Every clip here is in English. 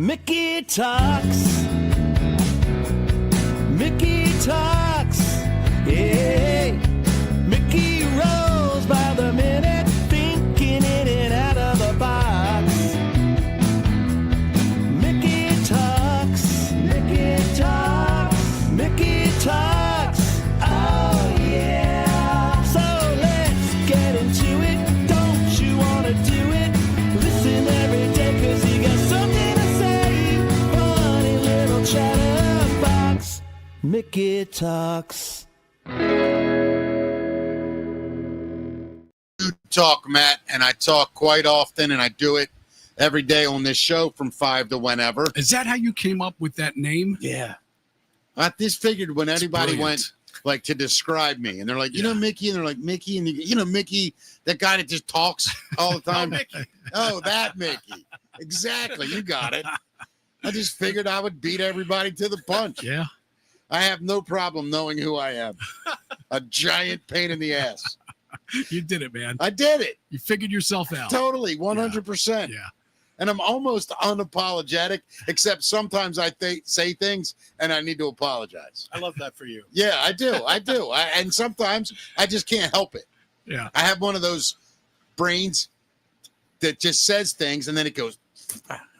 Mickey talks. Mickey talks. Yeah. Mickey rolls by the minute, thinking in and out of the box. Mickey talks. Mickey talks. Mickey talks. Oh yeah. So let's get into it. Don't you wanna do it? Listen every day 'cause he got something to say. Funny little chatterbox. Mickey talks. Talk, Matt, and I talk quite often, and I do it every day on this show from 5 to whenever. Is that how you came up with that name? Yeah. I just figured when anybody went like to describe me, and they're like, you know, Mickey, and they're like, Mickey, and you know, Mickey, that guy that just talks all the time. Oh, that Mickey. Exactly. You got it. I just figured I would beat everybody to the punch. Yeah. I have no problem knowing who I am. A giant pain in the ass. You did it, man. I did it. You figured yourself out. Totally, 100%. Yeah. And I'm almost unapologetic, except sometimes I say things and I need to apologize. I love that for you. Yeah, I do. And sometimes I just can't help it. Yeah. I have one of those brains that just says things and then it goes,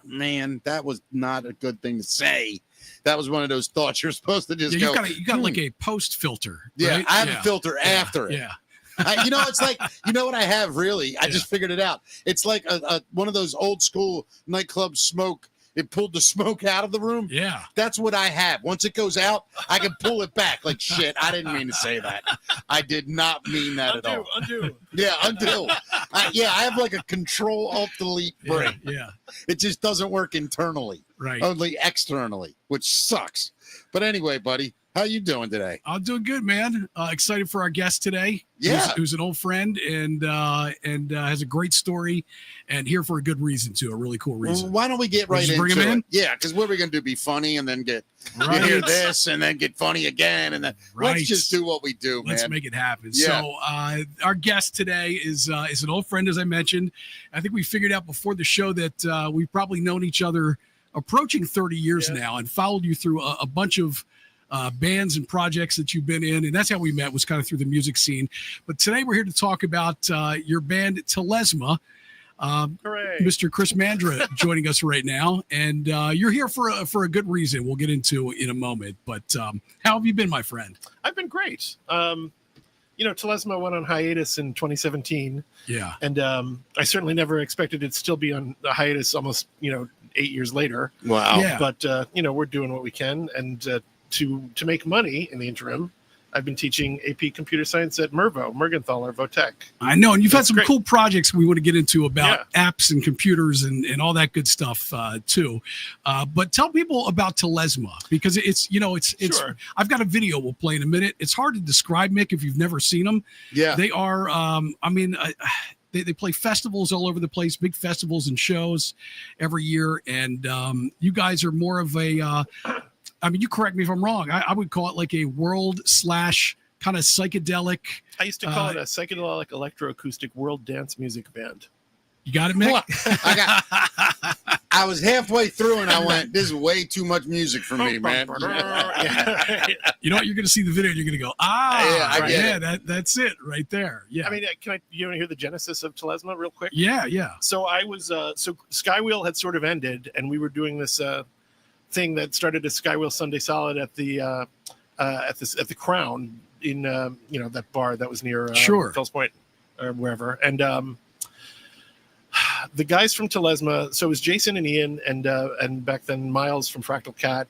man, that was not a good thing to say. That was one of those thoughts you're supposed to just go. You got like a post filter. Yeah, right? I have a filter after it. Yeah. It's like, you know what I have really? I just figured it out. It's like a one of those old school nightclub smoke. It pulled the smoke out of the room. Yeah. That's what I have. Once it goes out, I can pull it back. Like, shit, I didn't mean to say that. I did not mean that at all. Undo. Yeah, undo. I have like a Control-Alt-Delete brain. Yeah. It just doesn't work internally. Right. Only externally, which sucks. But anyway, buddy, how you doing today? I'm doing good, man. Excited for our guest today. Yeah. Who's an old friend and has a great story and here for a good reason, too. A really cool reason. Well, why don't we get right into bring him in? it? Yeah, because what are we going to do? Be funny and then get Right. hear this and then get funny again. And then let's just do what we do, man. Let's make it happen. Yeah. So our guest today is an old friend, as I mentioned. I think we figured out before the show that we've probably known each other approaching 30 years now and followed you through a bunch of bands and projects that you've been in. And that's how we met, was kind of through the music scene. But today we're here to talk about your band Telesma. Mr. Chris Mandra joining us right now. And you're here for a good reason we'll get into in a moment. But how have you been, my friend? I've been great. Telesma went on hiatus in 2017. Yeah. And I certainly never expected it to still be on a hiatus almost, 8 years later. Wow. Yeah. But, we're doing what we can. And to make money in the interim, I've been teaching AP Computer Science at Mergenthaler Votech. I know. And you've had That's some great. cool projects we want to get into about apps and computers and all that good stuff, too. But tell people about Telesma, because it's Sure. I've got a video we'll play in a minute. It's hard to describe, Mick, if you've never seen them. Yeah. They are, they play festivals all over the place, big festivals and shows every year. And you guys are more of a, you correct me if I'm wrong. I would call it like a world / kind of psychedelic. I used to call it a psychedelic electroacoustic world dance music band. You got it, Mick? I was halfway through and I went, this is way too much music for me, man. You know what? You're going to see the video and you're going to go, I get it. That's it right there. Yeah. You want to hear the genesis of Telesma real quick? Yeah. So I was, Skywheel had sort of ended and we were doing this thing that started as Skywheel Sunday Solid at the Crown in, that bar that was near Fells Point or wherever. And the guys from Telesma, so it was Jason and Ian and back then Miles from Fractal Cat.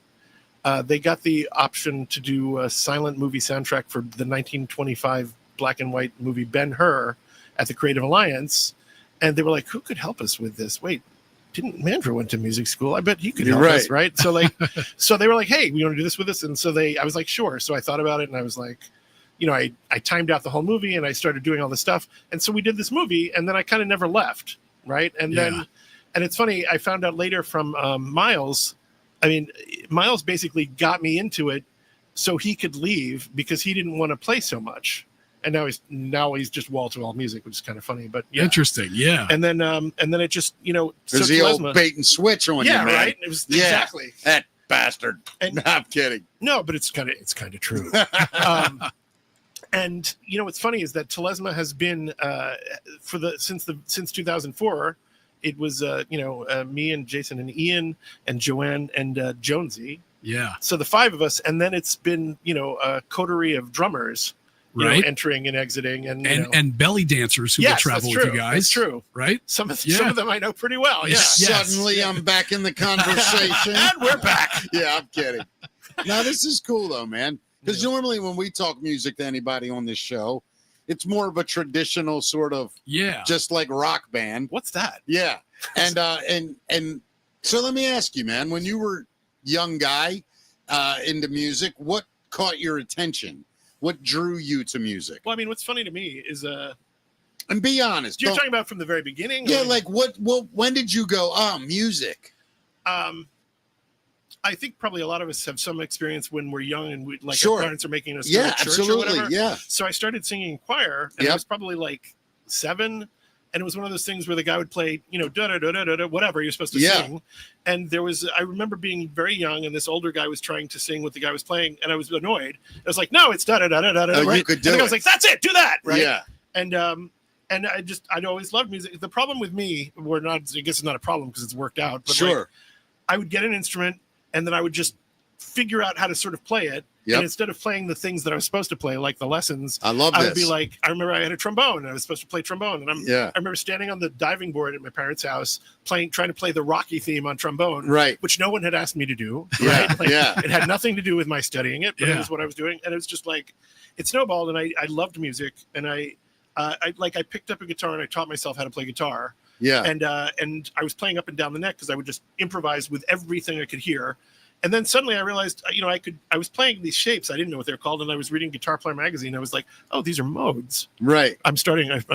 They got the option to do a silent movie soundtrack for the 1925 black and white movie Ben-Hur at the Creative Alliance. And they were like, who could help us with this? Wait, didn't Mandra went to music school? I bet he could help us, right? So so they were like, hey, we want to do this with us. And so I was like, sure. So I thought about it and I was like, I timed out the whole movie and I started doing all this stuff. And so we did this movie and then I kind of never left. Right. And then, and it's funny, I found out later from Miles. Miles basically got me into it so he could leave because he didn't want to play so much. and now he's just wall to wall music, which is kind of funny. But yeah. Interesting, yeah. And then it just There's the old bait and switch on you, man. Right. It was exactly that bastard. And, no, I'm kidding. No, but it's kind of true. And what's funny is that Telesma has been since 2004. It was me and Jason and Ian and Joanne and Jonesy. Yeah. So the 5 of us, and then it's been a coterie of drummers, entering and exiting, and belly dancers who will travel with you guys. That's true, right? Some of them I know pretty well. Yeah. Suddenly I'm back in the conversation, and we're back. Yeah, I'm kidding. No, this is cool though, man. Because normally when we talk music to anybody on this show, it's more of a traditional sort of just like rock band. What's that? Yeah. And so let me ask you, man, when you were young guy into music, what caught your attention? What drew you to music? Well, I mean, what's funny to me is and be honest. You're talking about from the very beginning? Yeah, like when did you go, music? I think probably a lot of us have some experience when we're young and our parents are making us go to church absolutely, or whatever. Yeah. So I started singing in choir, and I was probably like 7, and it was one of those things where the guy would play, da da da da da whatever you're supposed to sing. And I remember being very young, and this older guy was trying to sing what the guy was playing, and I was annoyed. I was like, no, it's da da da da da da. You could do and it. I was like, that's it, do that, right? Yeah. And I'd always loved music. The problem with me, I guess it's not a problem because it's worked out. But I would get an instrument, and then I would just figure out how to sort of play it. And instead of playing the things that I was supposed to play, like the lessons, I would be like, I remember I had a trombone and I was supposed to play trombone. And I remember standing on the diving board at my parents' house trying to play the Rocky theme on trombone, which no one had asked me to do. Right? It had nothing to do with my studying it, but it was what I was doing. And it was just like, it snowballed, and I loved music. And I picked up a guitar and I taught myself how to play guitar. Yeah. And I was playing up and down the neck because I would just improvise with everything I could hear. And then suddenly I realized, I was playing these shapes. I didn't know what they're called. And I was reading Guitar Player magazine. I was like, oh, these are modes. Right. I'm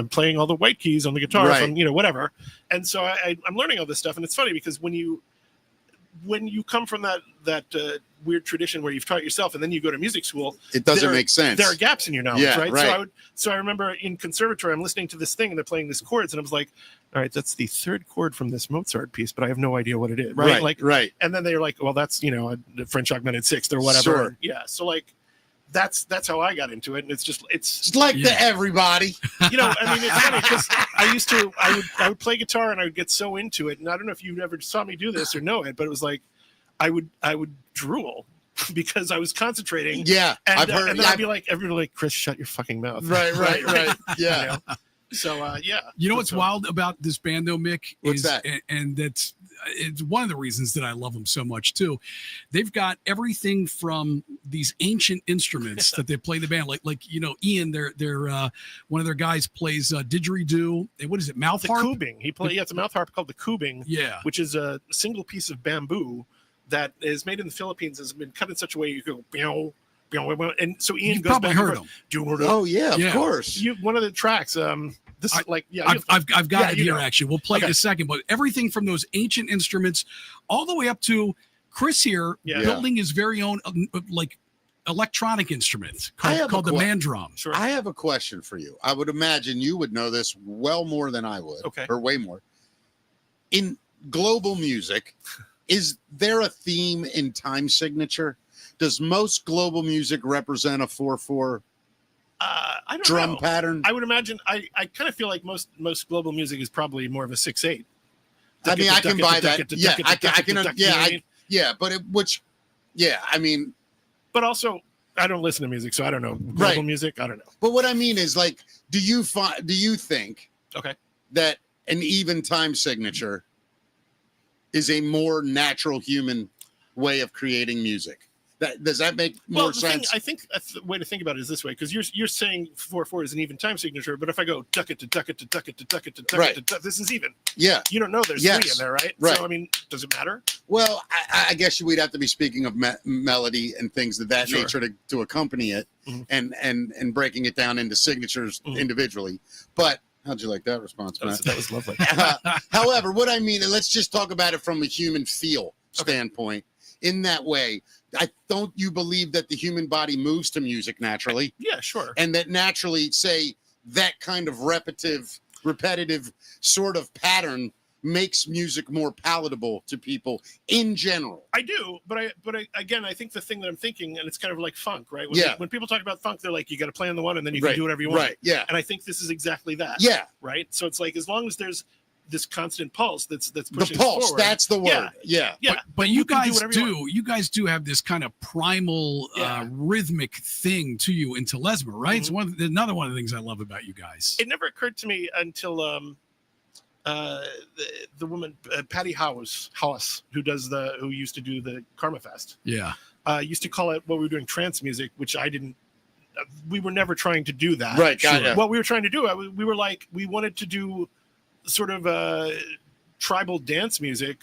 playing all the white keys on the guitar from, whatever. And so I'm learning all this stuff. And it's funny because when you come from that weird tradition where you've taught yourself and then you go to music school, it doesn't make sense. There are gaps in your knowledge, right? Right. So I remember in conservatory, I'm listening to this thing and they're playing these chords, and I was like, all right, that's the 3rd chord from this Mozart piece, but I have no idea what it is. Right. And then they're like, well, that's, a French augmented 6th or whatever. Sure. Yeah. So that's how I got into it. And it's like to everybody. I mean, it's funny because I would play guitar and I would get so into it. And I don't know if you ever saw me do this or know it, but it was like, I would drool because I was concentrating. Yeah. And, I've heard, and then I'd be like, everybody like, Chris, shut your fucking mouth. Right. Yeah. So, yeah. You know what's wild about this band, though, Mick? What's that? And it's one of the reasons that I love them so much, too. They've got everything from these ancient instruments that they play in the band. Like Ian, their one of their guys plays didgeridoo. What is it, mouth harp? The kubing. It's a mouth harp called the kubing, which is a single piece of bamboo that is made in the Philippines, has been cut in such a way you go, and so Ian goes probably back heard and them. Oh, yeah, of course. One of the tracks, I've got it here, actually. We'll play it in a second, but everything from those ancient instruments all the way up to Chris here building his very own electronic instrument called the man drum. Sure. I have a question for you. I would imagine you would know this well more than I would, or way more. In global music, is there a theme in time signature? Does most global music represent a 4/4 I don't drum know. pattern? I would imagine. I kind of feel like most global music is probably more of a 6/8. I mean, I can buy that. Yeah, I can. Yeah, but I mean, but also I don't listen to music, so I don't know global music. I don't know. But what I mean is, like, do you think that an even time signature is a more natural human way of creating music? Does that make more sense? I think the way to think about it is this way, because you're saying 4/4 is an even time signature, but if I go duck it to duck it to duck it to duck it to duck it to duck, this is even. Yeah. You don't know there's 3 in there, right? Right. So I mean, does it matter? Well, I guess we'd have to be speaking of melody and things of that nature to accompany it, and breaking it down into signatures individually. But how'd you like that response, Matt? That was lovely. However, what I mean, and let's just talk about it from a human feel standpoint, in that way. Don't you believe that the human body moves to music naturally? Yeah, sure. And that naturally, say, that kind of repetitive sort of pattern makes music more palatable to people in general. I do, but again, I think the thing that I'm thinking, and it's kind of like funk, right? When people talk about funk, they're like, you got to play on the one, and then you can do whatever you want. Right. Yeah. And I think this is exactly that. Yeah. Right. So it's like, as long as there's this constant pulse that's pushing the pulse forward, that's the word. Yeah. But you guys do have this kind of primal rhythmic thing to you in Telesma, right? It's another one of the things I love about you guys. It never occurred to me until the woman Patty House, who used to do the Karma Fest, used to call it, what we were doing, trance music, which I didn't. We were never trying to do that. Right. Sure. What we were trying to do, we wanted to do sort of tribal dance music.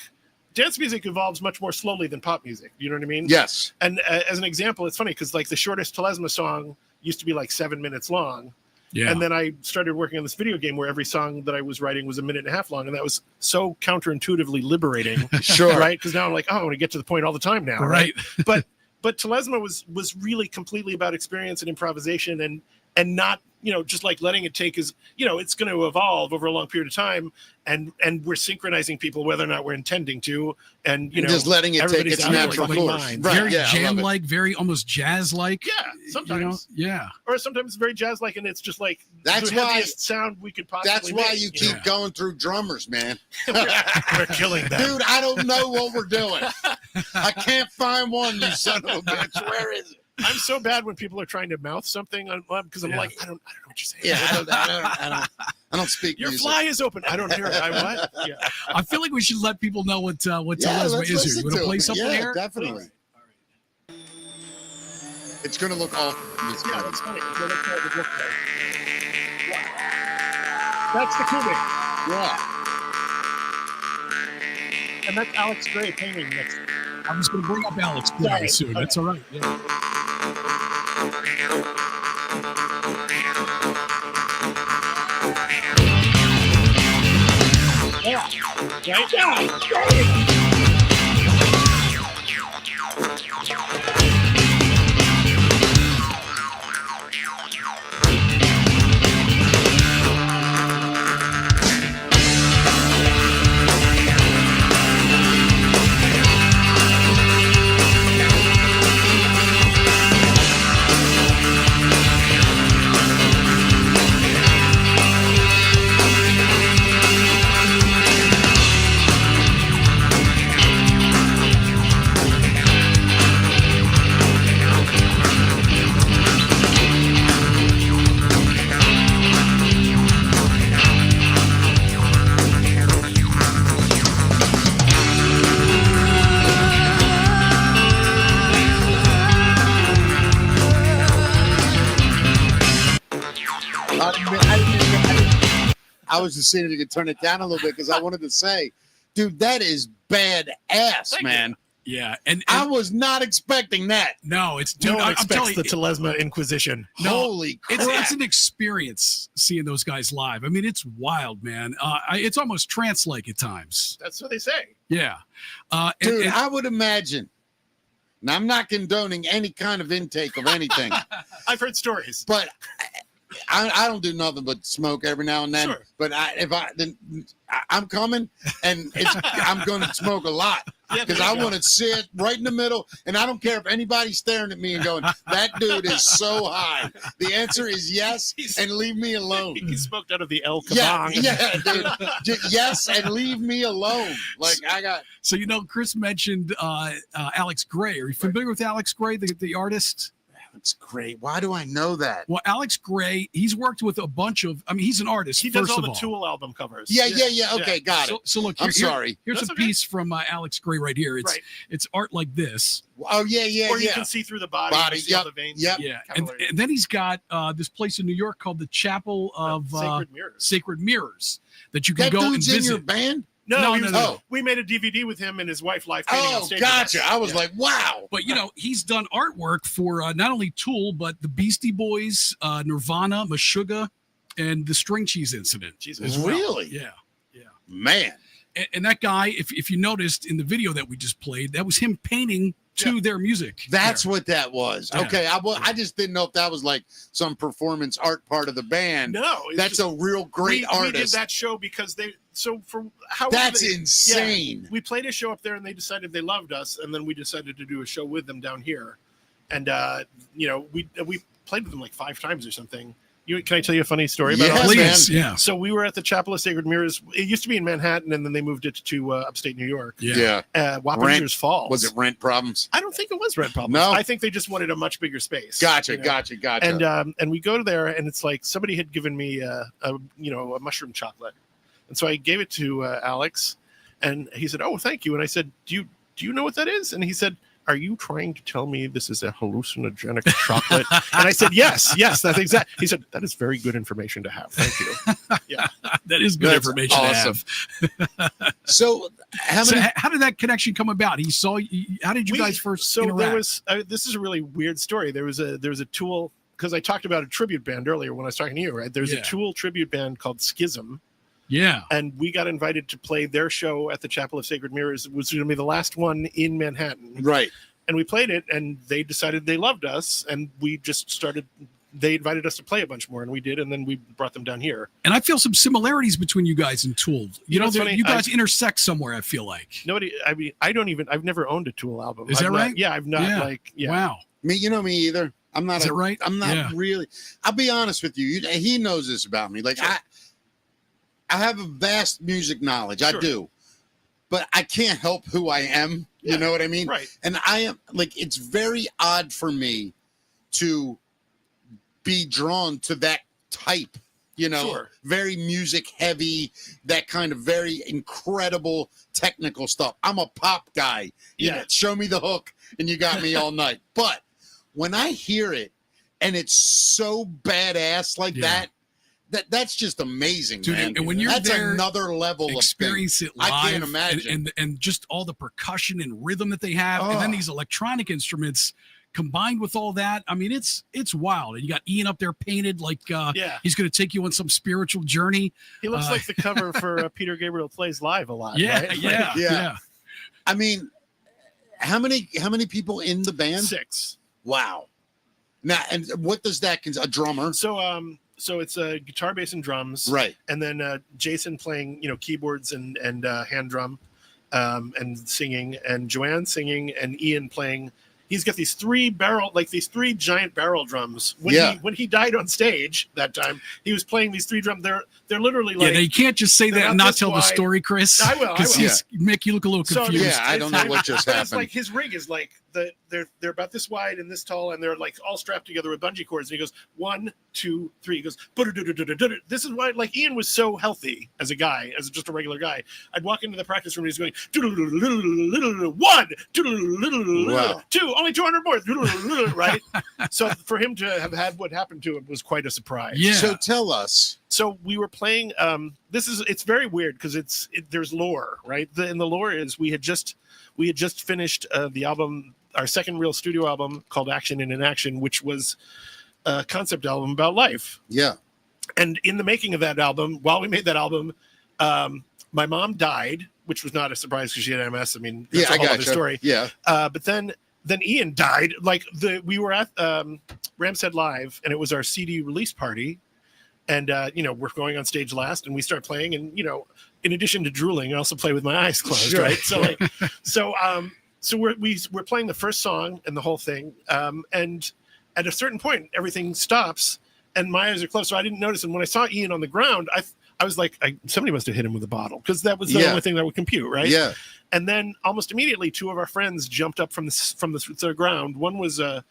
Dance music evolves much more slowly than pop music. You know what I mean? Yes. And as an example, it's funny because like the shortest Telesma song used to be like 7 minutes long. Yeah. And then I started working on this video game where every song that I was writing was 1.5 minutes long. And that was so counterintuitively liberating. Sure. Right. Because now I'm like, I want to get to the point all the time now. Right. But Telesma was really completely about experience and improvisation and not, just like letting it take is, it's going to evolve over a long period of time. And we're synchronizing people, whether or not we're intending to. And, just letting it take its natural course. Right. Very jam-like, very almost jazz-like. Yeah, sometimes. Or sometimes very jazz-like, and it's just like that's the why heaviest sound we could possibly That's why you keep going through drummers, man. We're killing them. Dude, I don't know what we're doing. I can't find one, you son of a bitch. Where is it? I'm so bad when people are trying to mouth something because I'm like, I don't know what you're saying. Yeah, I don't speak. Your music. fly is open. I don't hear it. What? Yeah. I feel like we should let people know what Telesma is here. You want to play something here? Definitely. All right. It's gonna look awful. Yeah, that's funny. That's the Kubik. Yeah. And that's Alex Gray painting next. I was going to bring up Alex Gray soon. That's all right. Yeah. I was just seeing if you could turn it down a little bit because I wanted to say, dude, that is badass, man. Yeah, and I was not expecting that. No, it's no one expects the Telesma Inquisition. Holy crap! It's an experience seeing those guys live. I mean, it's wild, man. It's almost trance-like at times. That's what they say. Yeah, dude, I would imagine. Now, I'm not condoning any kind of intake of anything. I've heard stories, but I don't do nothing but smoke every now and then. Sure. But I'm coming, and I'm going to smoke a lot because I want to sit right in the middle, and I don't care if anybody's staring at me and going, "That dude is so high." The answer is yes, and leave me alone. He smoked out of the El Kabong. Yeah, dude. Yes, and leave me alone. Like I got. So Chris mentioned Alex Gray. Are you familiar with Alex Gray, the artist? That's great. Why do I know that? Well, Alex Gray, he's worked with a bunch of. I mean, he's an artist. He does all the Tool album covers. Yeah. Okay, got it. So look, I'm sorry. Here's a piece from Alex Gray right here. It's art like this. Oh yeah. Or you can see through the body. Yep. The veins. Yep. Yeah. And then he's got this place in New York called the Chapel of Sacred Mirrors that you can go and visit. That dude's in your band? No. We made a DVD with him and his wife live painting on stage. Gotcha. I was like, wow. But he's done artwork for not only Tool but the Beastie Boys, Nirvana, Meshuggah, and the String Cheese Incident. Jesus, really? Yeah. Man. And that guy, if you noticed in the video that we just played, that was him painting to their music. That's what that was. Yeah. Okay, I just didn't know if that was like some performance art part of the band. No, that's a real great artist. We did that show because that's insane. We played a show up there and they decided they loved us, and then we decided to do a show with them down here, and we played with them like 5 times or something. Can I tell you a funny story about it? Please, yeah. So we were at the Chapel of Sacred Mirrors. It used to be in Manhattan, and then they moved it to upstate New York. Yeah. Wappingers Falls. Was it rent problems? I don't think it was rent problems. No. I think they just wanted a much bigger space. Gotcha. And we go there, and it's like somebody had given me a mushroom chocolate, and so I gave it to Alex, and he said, "Oh, thank you." And I said, "Do you know what that is?" And he said, "Are you trying to tell me this is a hallucinogenic chocolate?" And I said, yes, that's exact. He said, "That is very good information to have. Thank you." Yeah, that is good information awesome. to have. So how did that connection come about? He saw you. How did you guys first interact? There was this is a really weird story. There was a Tool, because I talked about a tribute band earlier when I was talking to you, right? There's a Tool tribute band called Schism. Yeah. And we got invited to play their show at the Chapel of Sacred Mirrors. It was going to be the last one in Manhattan. Right. And we played it, and they decided they loved us, and we just started. They invited us to play a bunch more, and we did, and then we brought them down here. And I feel some similarities between you guys and Tool. You know, funny? You guys intersect somewhere, I feel like. I've never owned a Tool album. Is that right? Yeah, I've not Wow. Me either. I'm not. Is that right? I'm not really. I'll be honest with you. He knows this about me. Like sure. I have a vast music knowledge. Sure. I do. But I can't help who I am. You know what I mean? Right. And I am like, it's very odd for me to be drawn to that type, very music heavy, that kind of very incredible technical stuff. I'm a pop guy. Show me the hook and you got me all night. But when I hear it and it's so badass like that's just amazing, dude, man. And when you're that's there, another level experience of it live. I can't imagine. And just all the percussion and rhythm that they have, and then these electronic instruments combined with all that. I mean, it's wild. And you got Ian up there painted like he's going to take you on some spiritual journey. He looks like the cover for Peter Gabriel Plays Live a lot. Yeah, right? yeah. I mean, how many people in the band? 6. Wow. Now, and what does that a drummer? So it's a guitar, bass, and drums, right? And then Jason playing, keyboards and hand drum, and singing, and Joanne singing, and Ian playing. He's got these 3 giant barrel drums. When he died on stage that time, he was playing these 3 drums. They're literally like. Yeah, you can't just say that and not tell the story, Chris. I will. Mick, you look a little confused. I don't know what just happened. It's like his rig is like they're about this wide and this tall, and they're like all strapped together with bungee cords. And he goes 1, 2, 3. He goes. This is why like Ian was so healthy as a guy, as just a regular guy. I'd walk into the practice room and he's going 1, 2, only 200 more, right? So for him to have had what happened to him was quite a surprise. Yeah. So tell us. So we were playing. It's very weird because there's lore, right? And the lore is we had just finished the album, our second real studio album called Action in an Action, which was a concept album about life. Yeah. And in the making of that album, while we made that album, my mom died, which was not a surprise because she had MS. I mean, that's a whole other story. Yeah. But then Ian died. Like we were at Rams Head Live, and it was our CD release party. And, we're going on stage last, and we start playing. And, in addition to drooling, I also play with my eyes closed, sure. right? So, so we're playing the first song and the whole thing. And at a certain point, everything stops, and my eyes are closed. So I didn't notice. And when I saw Ian on the ground, I was like, somebody must have hit him with a bottle, because that was the only thing that would compute, right? Yeah. And then almost immediately, 2 of our friends jumped up from the ground. One was a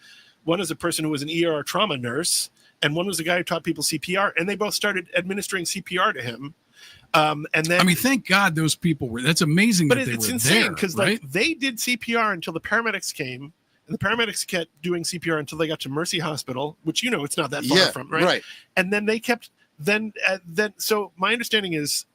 person who was an ER trauma nurse, and one was the guy who taught people CPR, and they both started administering CPR to him. And then, I mean, thank God those people were. That's amazing. But that it's they were insane because right? they did CPR until the paramedics came, and the paramedics kept doing CPR until they got to Mercy Hospital, which it's not that far from, right? Right. And then they kept so my understanding is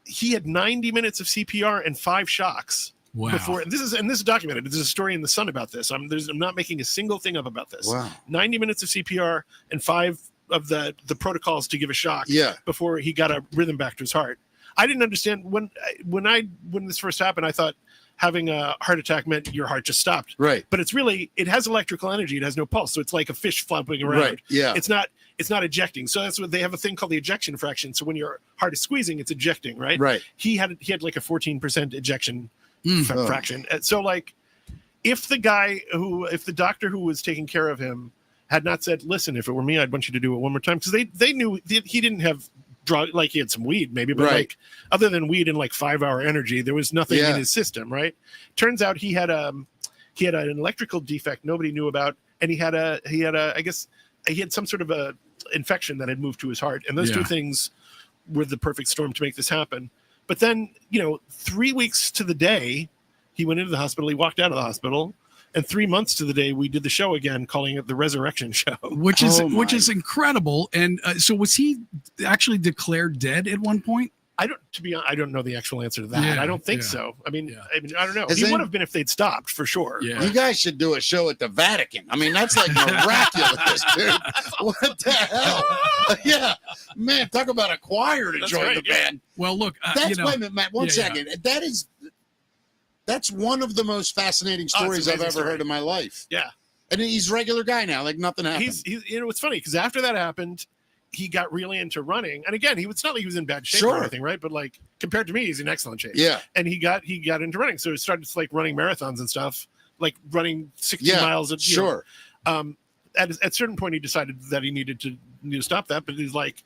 he had 90 minutes of CPR and 5 shocks. Wow. Before, and this is documented. There's a story in the Sun about this. I'm not making a single thing up about this. Wow. 90 minutes of CPR and 5 of the protocols to give a shock. Yeah. Before he got a rhythm back to his heart. I didn't understand when this first happened. I thought having a heart attack meant your heart just stopped. Right. But it has electrical energy. It has no pulse. So it's like a fish flopping around. Right. Yeah. It's not ejecting. So that's what they have a thing called the ejection fraction. So when your heart is squeezing, it's ejecting, right? Right. He had like a 14% ejection Oh. fraction. So like if the doctor who was taking care of him had not said, listen, if it were me, I'd want you to do it one more time. Because they knew he didn't have drug, like he had some weed maybe, but like other than weed and like 5-hour energy, there was nothing in his system, right? Turns out he had an electrical defect nobody knew about, and he had I guess he had some sort of a infection that had moved to his heart, and those two things were the perfect storm to make this happen. But then 3 weeks to the day he went into the hospital, he walked out of the hospital, and 3 months to the day we did the show again, calling it the Resurrection Show, which is incredible. And so was he actually declared dead at one point? I don't know the actual answer to that. Yeah, I don't think so. I mean, I don't know. Has He would have been if they'd stopped for sure. Yeah. You guys should do a show at the Vatican. I mean, that's like miraculous, dude. What the hell? Yeah, man, talk about a choir to join the band. Well, look, Wait a minute, Matt. One second. That's one of the most fascinating stories I've ever heard in my life. Yeah, and he's a regular guy now, like nothing happened. He's it's funny because after that happened, he got really into running, and again, it's not like he was in bad shape or anything, right? But like compared to me, he's in excellent shape. Yeah, and he got into running, so he started to like running marathons and stuff, like running 60 miles. At a certain point, he decided that he needed to stop that, but he's like,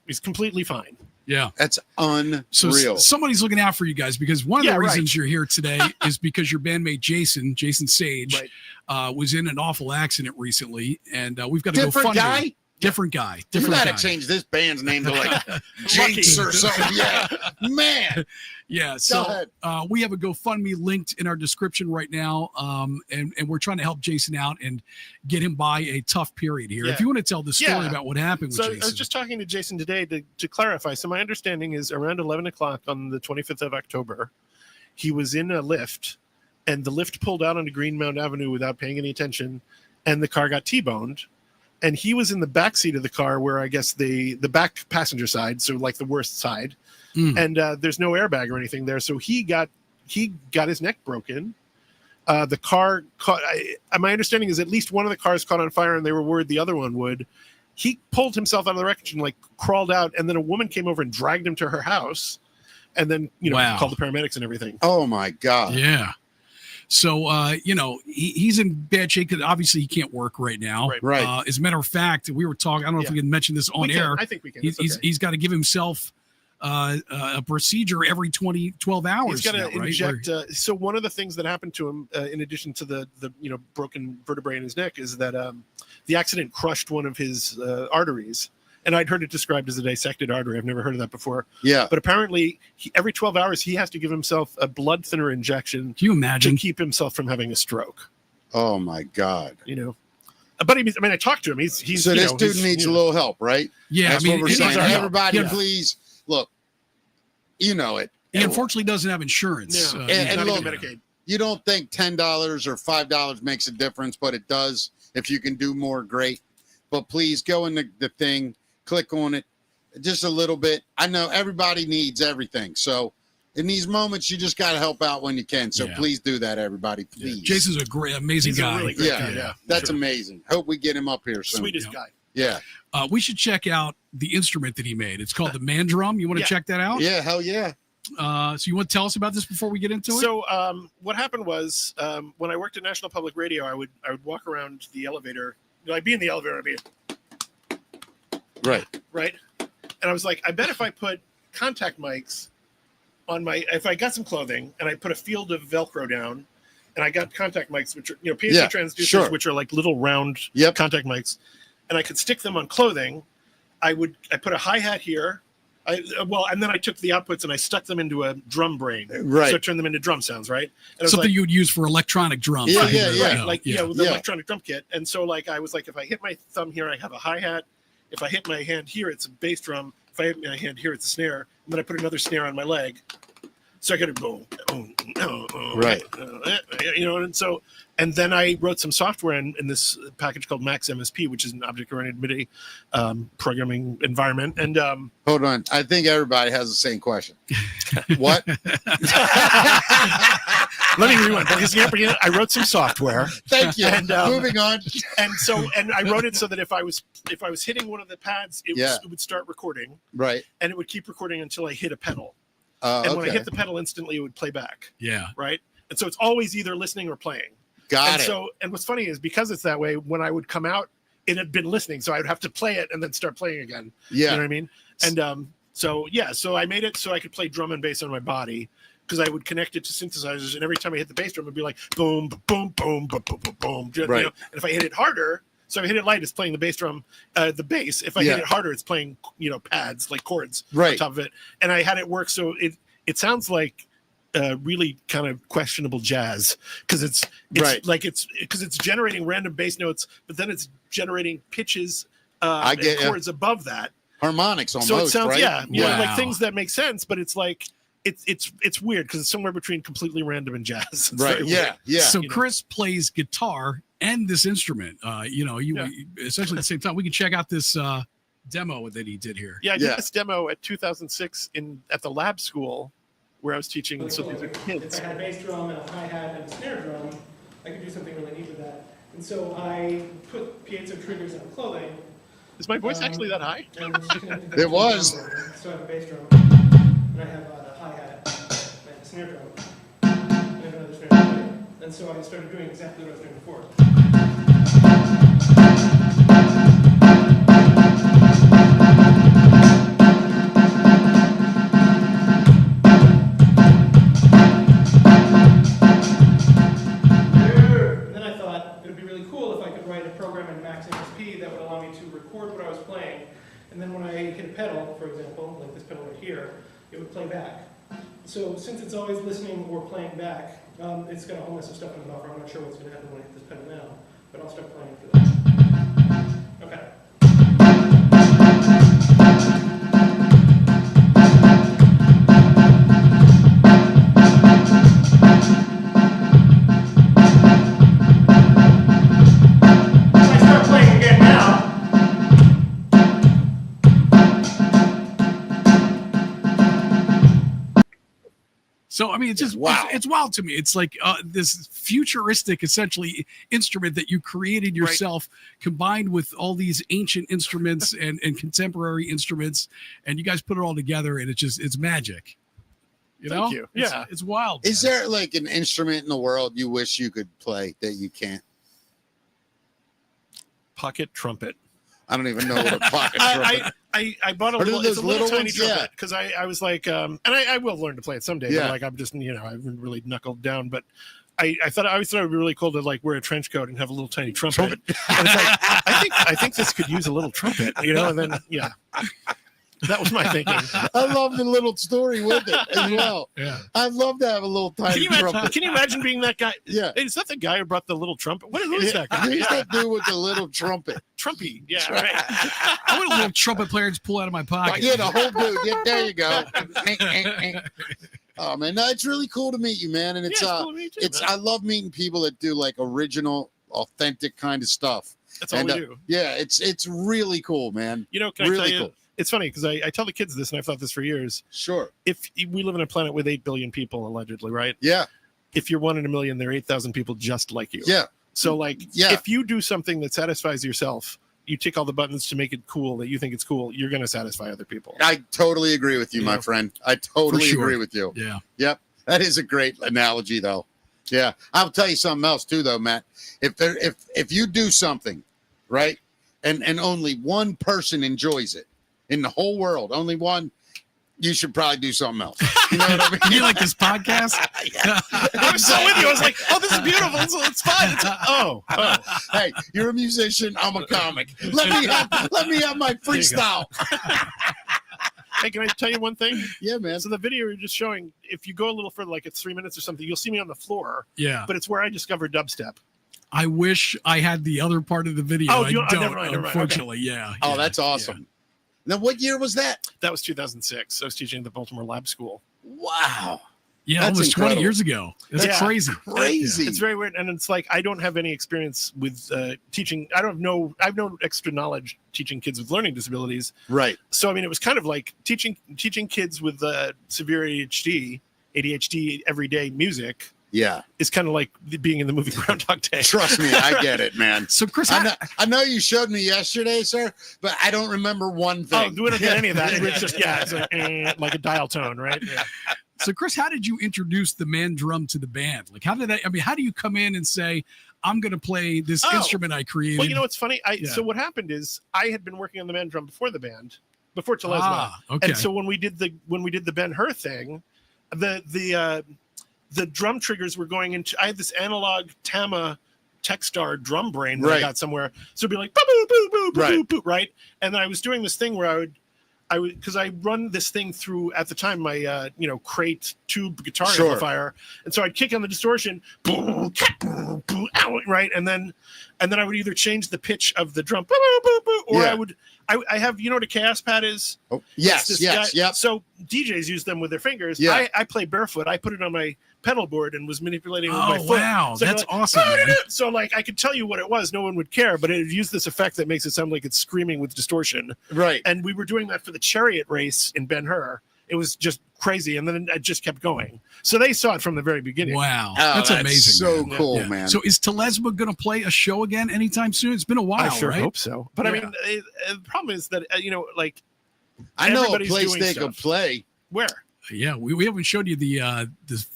he's completely fine. Yeah, that's unreal. So somebody's looking out for you guys, because one of the reasons you're here today is because your bandmate Jason Sage was in an awful accident recently, and we've got to go fund him. Different guy. You gotta change this band's name to like Jinx or something. Yeah, man. Yeah. So we have a GoFundMe linked in our description right now, and we're trying to help Jason out and get him by a tough period here. If you want to tell the story about what happened with Jason. I was just talking to Jason today to clarify. So my understanding is around 11 o'clock on the 25th of October, he was in a lift, and the lift pulled out onto Greenmount Avenue without paying any attention, and the car got T-boned. And he was in the back seat of the car, where I guess the back passenger side, so like the worst side, and there's no airbag or anything there. So he got his neck broken. The car caught. My understanding is at least one of the cars caught on fire, and they were worried the other one would. He pulled himself out of the wreckage and like crawled out, and then a woman came over and dragged him to her house, and then called the paramedics and everything. Oh my God! Yeah. So, he's in bad shape because obviously he can't work right now. Right. As a matter of fact, we were talking, I don't know if we can mention this on air. I think we can. He's got to give himself a procedure every 12 hours. He's got to inject. So one of the things that happened to him, in addition to the broken vertebrae in his neck, is that the accident crushed one of his arteries. And I'd heard it described as a dissected artery. I've never heard of that before. Yeah. But apparently, every 12 hours, he has to give himself a blood thinner injection. Can you imagine? To keep himself from having a stroke. Oh, my God. But I talked to him. He's so this dude needs a little help, right? Yeah. That's what we're saying. Everybody, please, look, you know it. He unfortunately doesn't have insurance. No. And look, Medicaid. You don't think $10 or $5 makes a difference, but it does. If you can do more, great. But please go in the thing. Click on it just a little bit. I know everybody needs everything. So in these moments, you just got to help out when you can. So please do that, everybody. Please. Yeah. Jason's a amazing guy. A really great guy. Yeah. That's amazing. Hope we get him up here soon. Sweetest guy. Yeah. We should check out the instrument that he made. It's called the Mandrum. You want to check that out? Yeah, hell yeah. So you want to tell us about this before we get into it? So what happened was when I worked at National Public Radio, I would walk around the elevator. I'd be in the elevator. I'd be right. And I was like, I bet if I put contact mics on if I got some clothing and I put a field of Velcro down and I got contact mics, which are, PNC transducers, which are like little round contact mics, and I could stick them on clothing, I put a hi-hat here. And then I took the outputs and I stuck them into a drum brain. Right. So I turned them into drum sounds, right? And something you would use for electronic drums. With the electronic drum kit. And so I was like, if I hit my thumb here, I have a hi-hat. If I hit my hand here, it's a bass drum. If I hit my hand here, it's a snare. And then I put another snare on my leg. So I could boom. Right. You know, and then I wrote some software in this package called Max MSP, which is an object-oriented MIDI programming environment. And hold on, I think everybody has the same question. What? let me rewind. I wrote some software. Thank you. And, moving on. And I wrote it so that if I was hitting one of the pads, it would start recording. Right. And it would keep recording until I hit a pedal. And when I hit the pedal instantly, it would play back. Yeah. Right. And so it's always either listening or playing. Got it. So, and what's funny is because it's that way, when I would come out, it had been listening. So I would have to play it and then start playing again. Yeah. You know what I mean? And so I made it so I could play drum and bass on my body because I would connect it to synthesizers. And every time I hit the bass drum, it'd be like boom, boom, boom, boom, boom, boom, boom. You know? Right. And if I hit it harder, so if I hit it light, it's playing the bass drum, the bass. If I hit it harder, it's playing, pads, like chords on top of it. And I had it work so it sounds like really kind of questionable jazz because it's like because it's generating random bass notes, but then it's generating pitches and chords above that, harmonics almost. So it sounds right? like things that make sense, but it's like it's weird because it's somewhere between completely random and jazz. It's right? Yeah. So Chris plays guitar and this instrument. Essentially at the same time. We can check out this demo that he did here. Yeah, I did this demo at 2006 at the lab school where I was teaching. And so these are kids. If I had a bass drum and a hi-hat and a snare drum, I could do something really neat with that. And so I put piezo triggers on clothing. Is my voice actually that high? It was. So I have a bass drum, and I have a hi-hat, and a snare drum, and I have another snare drum. And so I started doing exactly what I was doing before. That would allow me to record what I was playing, and then when I hit a pedal, for example, like this pedal right here, it would play back. So since it's always listening or playing back, it's got a whole mess of stuff in the buffer. I'm not sure what's going to happen when I hit this pedal now, but I'll start playing for that. Okay. So, I mean, it's just, it's wild to me. It's like this futuristic, essentially, instrument that you created yourself, combined with all these ancient instruments and contemporary instruments, and you guys put it all together, and it's magic. Thank you. It's wild. Is there like an instrument in the world you wish you could play that you can't? Pocket trumpet. I don't even know what a pocket trumpet. I bought a little tiny trumpet yeah. because I was like, and I will learn to play it someday. Yeah. But like I'm just I haven't really knuckled down. But I always thought it would be really cool to like wear a trench coat and have a little tiny trumpet. And it's like I think this could use a little trumpet, and then that was my thinking. I love the little story with it as well. Yeah. I'd love to have a little tiny trumpet. Can you imagine being that guy? Yeah. Hey, is that the guy who brought the little trumpet? Who is that guy? Who's that dude with the little trumpet? Trumpy. Yeah, right. I want a little trumpet player to pull out of my pocket. Yeah, the whole dude. Yeah, there you go. Oh man, no, it's really cool to meet you, man. And it's cool to meet you, man. I love meeting people that do like original, authentic kind of stuff. That's all we do. Yeah, it's really cool, man. Can I really tell you? Cool. It's funny because I tell the kids this, and I've thought this for years. Sure. If we live in a planet with 8 billion people, allegedly, right? Yeah. If you're 1 in a million, there are 8,000 people just like you. Yeah. So, if you do something that satisfies yourself, you tick all the buttons to make it cool, that you think it's cool, you're going to satisfy other people. I totally agree with you, my friend. I totally agree with you. Yeah. Yep. That is a great analogy, though. Yeah. I'll tell you something else, too, though, Matt. If you do something, right, and only one person enjoys it, in the whole world, only one, you should probably do something else. You know what I mean? You like this podcast? I was so with you. I was like, oh, this is beautiful. It's fine. Oh. Hey, you're a musician. I'm a comic. Let me have my freestyle. Hey, can I tell you one thing? Yeah, man. So the video you're just showing, if you go a little further, like it's 3 minutes or something, you'll see me on the floor. Yeah. But it's where I discovered dubstep. I wish I had the other part of the video. Oh, I never don't, mind. unfortunately. Okay. Yeah. Oh, that's awesome. Yeah. Now, what year was that? That was 2006. I was teaching at the Baltimore Lab School. Wow. Yeah, That's almost 20 incredible. years ago. That's Yeah. crazy. Crazy. It's very weird, and it's like I don't have any experience with teaching. I have no extra knowledge teaching kids with learning disabilities. Right. So I mean, it was kind of like teaching kids with severe ADHD everyday music Yeah. is kind of like being in the movie Groundhog Day. Trust me, I get it, man. So, Chris, I know you showed me yesterday, sir, but I don't remember one thing. Oh, we don't get any of that. It's just it's like a dial tone, right? Yeah. So, Chris, how did you introduce the man drum to the band? Like, how do you come in and say, I'm going to play this instrument I created? Well, you know what's funny? Yeah. So what happened is I had been working on the man drum before the band, before Telesma. Okay. And so when we did the Ben Hur thing, the drum triggers were going into. I had this analog Tama Techstar drum brain that I Right. got somewhere. So it'd be like boo boo boo boo boo Right. boo boo, right? And then I was doing this thing where I would because I run this thing through at the time my crate tube guitar Sure. amplifier, and so I'd kick on the distortion, boom, boom, boom, ow, right, and then I would either change the pitch of the drum, boo, boo, boo, boo, or Yeah. I have what a chaos pad is. Oh, yes, It's this yes, guy- yep. So DJs use them with their fingers. Yeah. I play barefoot. I put it on my pedal board and was manipulating with Oh, my foot. wow. So That's like, awesome, man. So like I could tell you what it was. No one would care, but it would use this effect that makes it sound like it's screaming with distortion. Right. And we were doing that for the chariot race in Ben Hur. It was just crazy, and then it just kept going. So they saw it from the very beginning. Wow. Oh, that's amazing. So man. cool, Yeah. man. So, is Telesma going to play a show again anytime soon? It's been a while, I sure right? hope so. But I Yeah. mean, the problem is that like I know a everybody's place doing they stuff. could play. Where Yeah, we haven't showed you the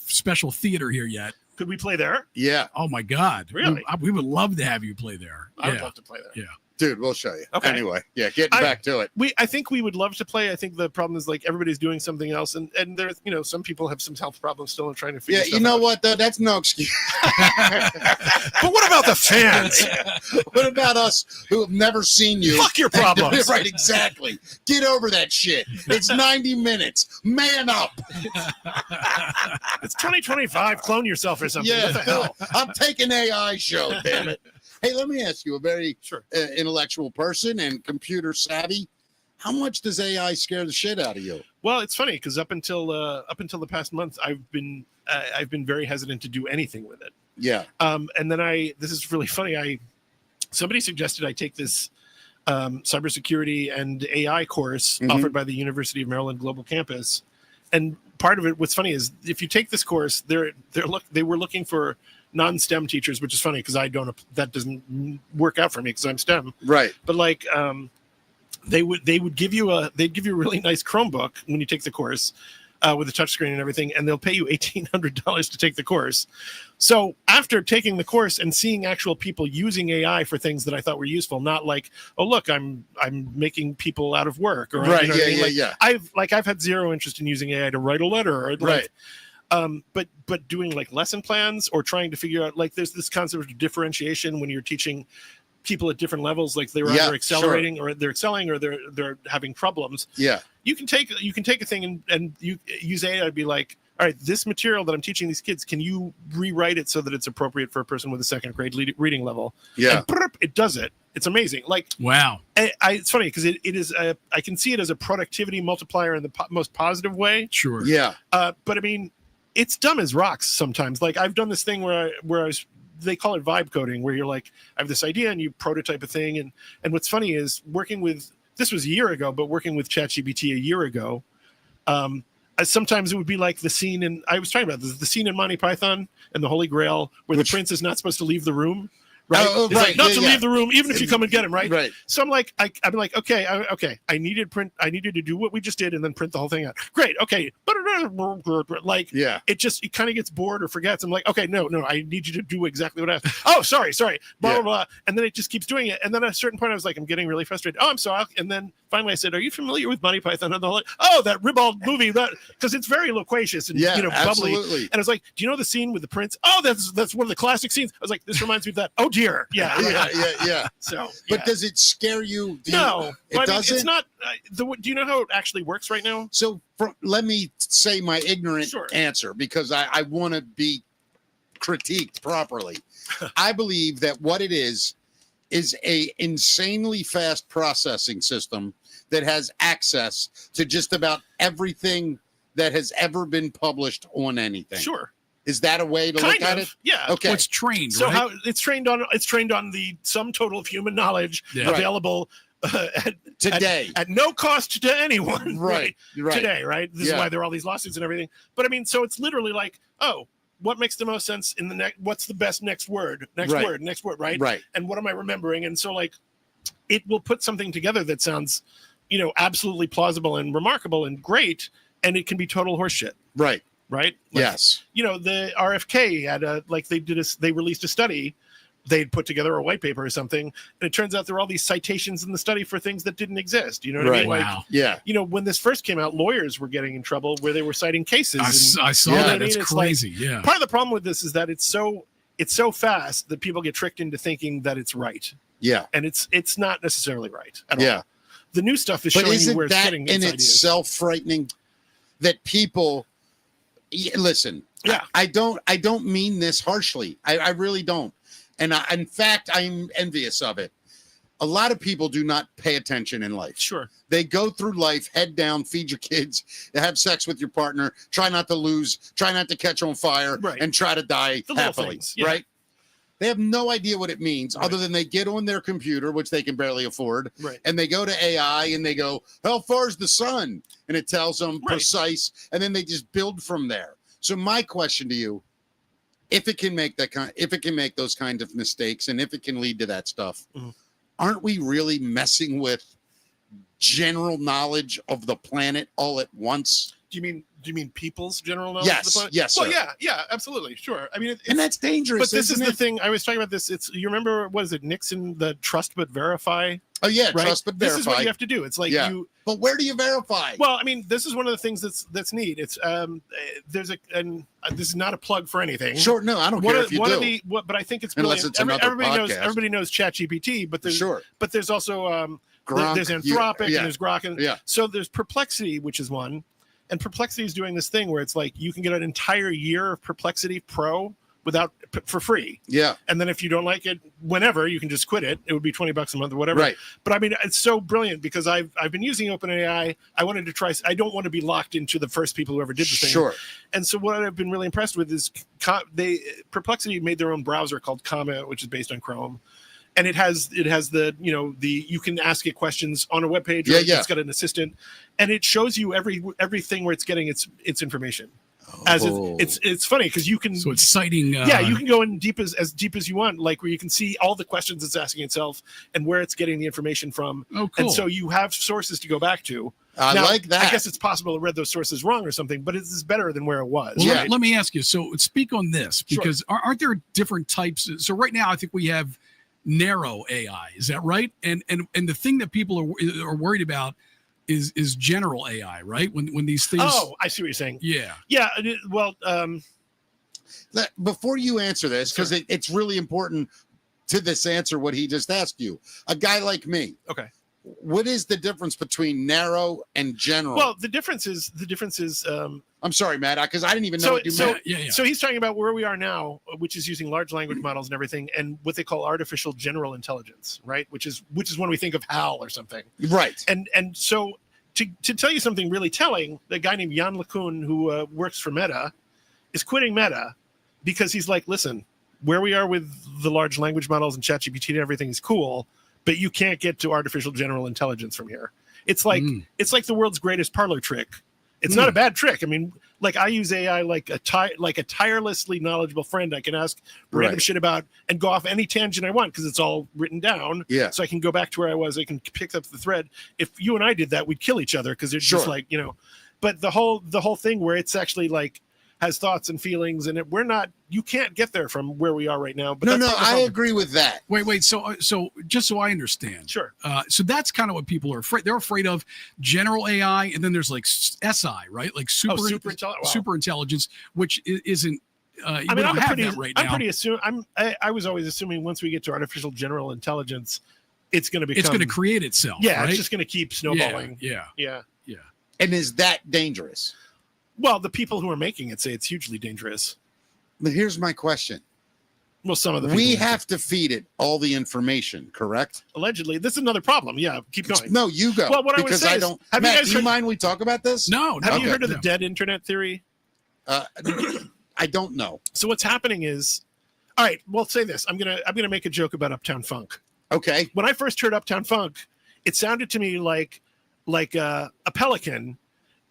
special theater here yet. could we play there? Yeah. Oh my God! Really? We would love to have you play there. I would Yeah. love to play there. Yeah. Dude, we'll show you. Okay. Anyway, yeah, getting I- back to it. I think we would love to play. I think the problem is like everybody's doing something else, and there's some people have some health problems still and trying to figure Yeah, stuff you know out. what, though? That's no excuse. But what about the fans? What about us who have never seen you? Fuck your problems. Right, exactly. Get over that shit. It's 90 minutes. Man up. It's 2025. Clone yourself or something. Yeah. What the hell? I'm taking AI show, damn it. Hey, let me ask you, a very Sure. intellectual person and computer savvy, how much does AI scare the shit out of you? Well, it's funny because up until the past month, I've been very hesitant to do anything with it. Yeah. And then this is really funny. Somebody suggested I take this cybersecurity and AI course Mhm. offered by the University of Maryland Global Campus. And part of it, what's funny is if you take this course, they were looking for non-STEM teachers, which is funny because that doesn't work out for me because I'm STEM. Right. But like they'd give you a really nice Chromebook when you take the course with a touchscreen and everything, and they'll pay you $1,800 to take the course. So after taking the course and seeing actual people using AI for things that I thought were useful, not like, oh look, I'm making people out of work, or Right, you know what I yeah, mean? yeah, Like, I've had zero interest in using AI to write a letter, or Right. but doing like lesson plans or trying to figure out, like, there's this concept of differentiation when you're teaching people at different levels, like they were Yeah, either accelerating or they're excelling or they're having problems. Yeah. You can take a thing and you use AI to be like, all right, this material that I'm teaching these kids, can you rewrite it so that it's appropriate for a person with a second grade reading level? Yeah. And it does it. It's amazing. Like, Wow. it's funny because it is I can see it as a productivity multiplier in the most positive way. Sure. Yeah. But I mean, it's dumb as rocks sometimes. Like, I've done this thing where they call it vibe coding, where you're like, I have this idea and you prototype a thing. And what's funny is this was a year ago, but working with ChatGPT a year ago, sometimes it would be like the scene I was talking about the scene in Monty Python and the Holy Grail where the prince is not supposed to leave the room. Right, Oh, It's right, like, not yeah, to yeah. leave the room, even if you come and get him. Right, Right. So I'm like, I'm like, okay. I needed to do what we just did and then print the whole thing out. Great, okay. Like, Yeah. it kind of gets bored or forgets. I'm like, okay, no, I need you to do exactly what I asked. Oh, sorry, blah, blah, blah. And then it just keeps doing it. And then at a certain point, I was like, I'm getting really frustrated. Oh, I'm sorry. And then finally I said, are you familiar with Monty Python? And the whole, oh, that ribald movie, because it's very loquacious and Yeah, bubbly. absolutely. And I was like, do you know the scene with the prince? Oh, that's one of the classic scenes. I was like, this reminds me of that. Oh dear. Yeah. Yeah. So, But does it scare you? no, It I mean, doesn't? it's not. Do you know how it actually works right now? So let me say my ignorant Sure. answer, because I want to be critiqued properly. I believe that what it is a insanely fast processing system that has access to just about everything that has ever been published on anything. Sure. Is that a way to Kind look at of, it? yeah. Okay. Well, it's trained, So right? how it's trained on the sum total of human knowledge Yeah. available Today. at no cost to anyone. Right. Today, right? This is Yeah. why there are all these lawsuits and everything. But I mean, so it's literally like, oh, what makes the most sense in the next? What's the best next word? Next Right. word, next word, right? Right. And what am I remembering? And so like, it will put something together that sounds, absolutely plausible and remarkable and great, and it can be total horseshit, Right. right? Like, Yes. The RFK had they released a study. They'd put together a white paper or something, and it turns out there were all these citations in the study for things that didn't exist. You know what I Right. mean? Like, Wow. Yeah. when this first came out, lawyers were getting in trouble where they were citing cases. I saw Yeah, that. I mean, That's it's like- crazy. Yeah. Part of the problem with this is that it's so fast that people get tricked into thinking that it's right, Yeah. and it's not necessarily right at all. Yeah. The new stuff is But showing you where isn't it's that getting in its ideas. itself frightening? That people listen. Yeah. I don't mean this harshly. I really don't. And in fact, I'm envious of it. A lot of people do not pay attention in life. Sure. They go through life head down, feed your kids, have sex with your partner, try not to lose, try not to catch on fire, Right. and try to die The little happily. things, yeah. Right? They have no idea what it means Right. other than they get on their computer, which they can barely afford, Right. and they go to AI and they go, how far is the sun? And it tells them Right. precise, and then they just build from there. So my question to you, if it can make those kinds of mistakes, and if it can lead to that stuff, Mhm. aren't we really messing with general knowledge of the planet all at once? Do you mean people's general knowledge? Of the Yes, planet? yes, Well, sir. yeah, absolutely, sure. I mean, And that's dangerous. but this is isn't the it? thing. I was talking about this. You remember, what is it, Nixon, the trust but verify, Oh yeah, right? trust but This verify. is what you have to do. It's like Yeah. But where do you verify? well, I mean, this is one of the things that's neat. It's this is not a plug for anything. Sure, no, I don't care if you do. But I think it's Unless brilliant. it's another everybody podcast. Everybody knows ChatGPT, but there's Sure. but there's also Grok, there's Anthropic yeah, and there's Grok, and yeah. so there's Perplexity, which is one, and Perplexity is doing this thing where it's like you can get an entire year of Perplexity Pro for free. Yeah. And then if you don't like it, whenever, you can just quit it. It would be $20 a month or whatever. Right. But I mean, it's so brilliant because I've been using OpenAI. I wanted to try. I don't want to be locked into the first people who ever did the thing. Sure. And so what I've been really impressed with is Perplexity made their own browser called Comet, which is based on Chrome. And it has the you can ask it questions on a web page. Or Yeah. It's got an assistant, and it shows you everything where it's getting its information. As it's funny because you can So it's citing. you can go in deep as deep as you want, like where you can see all the questions it's asking itself and where it's getting the information from. Oh, cool. And so you have sources to go back to. I Now, like that. I guess it's possible it read those sources wrong or something, but it's better than where it was. Well, Yeah. let me ask you. So speak on this Sure. because aren't there different types? So right now, I think we have narrow AI. Is that right? And the thing that people are worried about is general AI, right? When these things. Oh, I see what you're saying. Yeah. Yeah. Well, Before you answer this, because it's really important to this answer, what he just asked you, a guy like me, okay. what is the difference between narrow and general? Well, the difference is. I'm sorry, Matt, because I didn't even know what you meant. Yeah. So he's talking about where we are now, which is using large language models and everything, and what they call artificial general intelligence, right? Which is when we think of HAL or something. Right. And so to tell you something really telling, the guy named Jan LeCun, who works for Meta, is quitting Meta because he's like, listen, where we are with the large language models and ChatGPT and everything is cool, but you can't get to artificial general intelligence from here. It's like the world's greatest parlor trick. It's not a bad trick. I mean, like I use AI like a tirelessly knowledgeable friend I can ask random shit about and go off any tangent I want because it's all written down. Yeah. So I can go back to where I was. I can pick up the thread. If you and I did that, we'd kill each other because it's just like, but the whole thing where it's actually like has thoughts and feelings and you can't get there from where we are right now. But that's I agree with that. Wait. So just so I understand. Sure. So that's kind of what people are afraid. They're afraid of general AI, and then there's like SI, right? Like super intelligence, which isn't. I mean, I'm now. pretty I was always assuming once we get to artificial general intelligence, it's going to create itself. Yeah, right? it's just going to keep snowballing. Yeah. And is that dangerous? Well, the people who are making it say it's hugely dangerous. But here's my question. Well, some of the We people have to feed it all the information, correct? allegedly. This is another problem. Yeah, keep going. No, you go. Well, what I would because say I is, don't. have you Matt, guys do you heard- mind we talk about this? No, Have you okay. heard of the No. dead internet theory? I don't know. So what's happening is, all right. Well, say this. I'm gonna make a joke about Uptown Funk. Okay. When I first heard Uptown Funk, it sounded to me like a pelican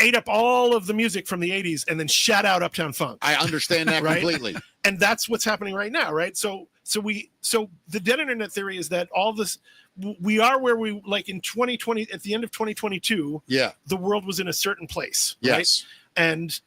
ate up all of the music from the 80s and then shat out Uptown Funk. I understand that Right? completely. And that's what's happening right now, right? So the dead internet theory is that all this, we are where we, like in 2020, at the end of 2022, Yeah. the world was in a certain place, right? Yes. And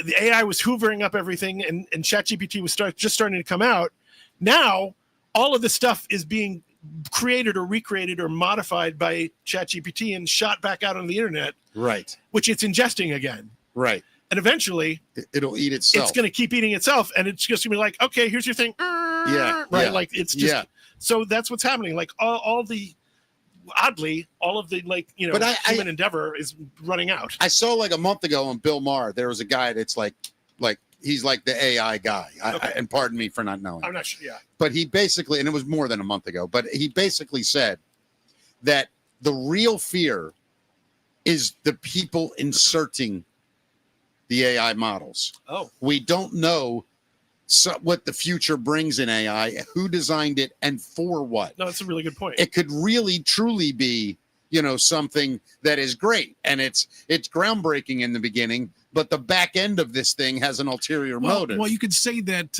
the AI was hoovering up everything, and ChatGPT was just starting to come out. Now, all of this stuff is being created or recreated or modified by ChatGPT and shot back out on the internet, Right. which it's ingesting again. Right. And eventually, It'll eat itself. it's going to keep eating itself, and it's just going to be like, okay, here's your thing. Yeah, Right. yeah, Like it's just, yeah. so that's what's happening. Like all the, oddly, all of the, like, you know, But human endeavor is running out. I saw like a month ago on Bill Maher, there was a guy that's like he's like the AI guy. Okay. And pardon me for not knowing. I'm not sure. Yeah. But he basically, and it was more than a month ago, but he basically said that the real fear is the people inserting the AI models. Oh. We don't know what the future brings in AI, who designed it, and for what. No, that's a really good point. It could really, truly be, something that is great, and it's groundbreaking in the beginning, but the back end of this thing has an ulterior motive. Well, you could say that,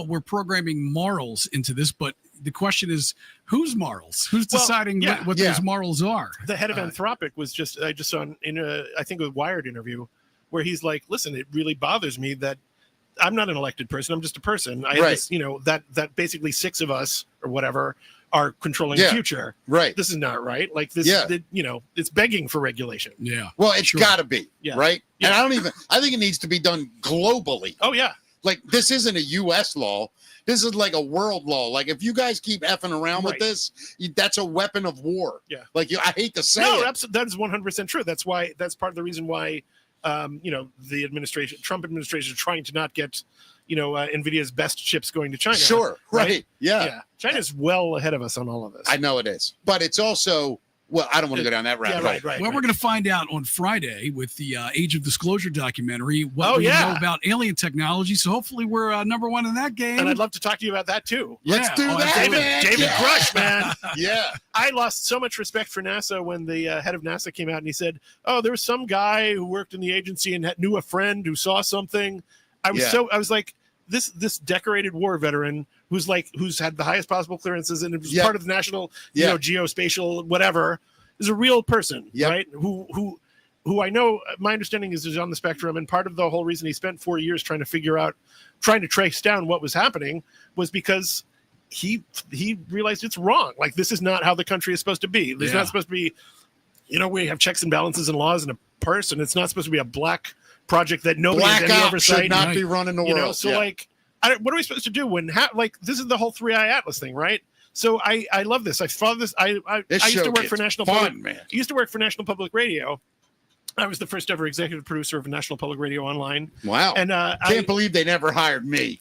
we're programming morals into this, but the question is, whose morals? Who's deciding what those morals are? The head of Anthropic was I just saw in I think a Wired interview where he's like, listen, it really bothers me that I'm not an elected person. I'm just a person. I have this, that basically 6 of us or whatever are controlling the future. Right. This is not right. Like this, it's begging for regulation. Yeah. Well, it's got to be, right? Yeah. And I think it needs to be done globally. Oh, yeah. Like, this isn't a U.S. law. This is like a world law. Like, if you guys keep effing around with this, that's a weapon of war. Yeah. Like, I hate to say it. That is 100% true. That's part of the reason why, the Trump administration is trying to not get, NVIDIA's best chips going to China. Sure. Right. Yeah. China's well ahead of us on all of this. I know it is. But it's also, well, I don't want to go down that rabbit hole. Right. Well, we're going to find out on Friday with the Age of Disclosure documentary what we know about alien technology. So hopefully we're number one in that game. And I'd love to talk to you about that too. Let's do that, man. David Grush, man. Yeah. I lost so much respect for NASA when the head of NASA came out and he said, "Oh, there was some guy who worked in the agency and knew a friend who saw something." I was like, this decorated war veteran who's had the highest possible clearances and was part of the national, geospatial whatever, is a real person, right? Who I know, my understanding is on the spectrum, and part of the whole reason he spent 4 years trying to trace down what was happening was because he realized it's wrong. Like, this is not how the country is supposed to be. There's not supposed to be, we have checks and balances and laws and a person. It's not supposed to be a black project that nobody has any oversight. Should not be running the world. So what are we supposed to do when this is the whole 3i Atlas thing, right? So I love this. I follow this. I used to work for National Public Radio. I was the first ever executive producer of National Public Radio Online. Wow. And can't believe they never hired me.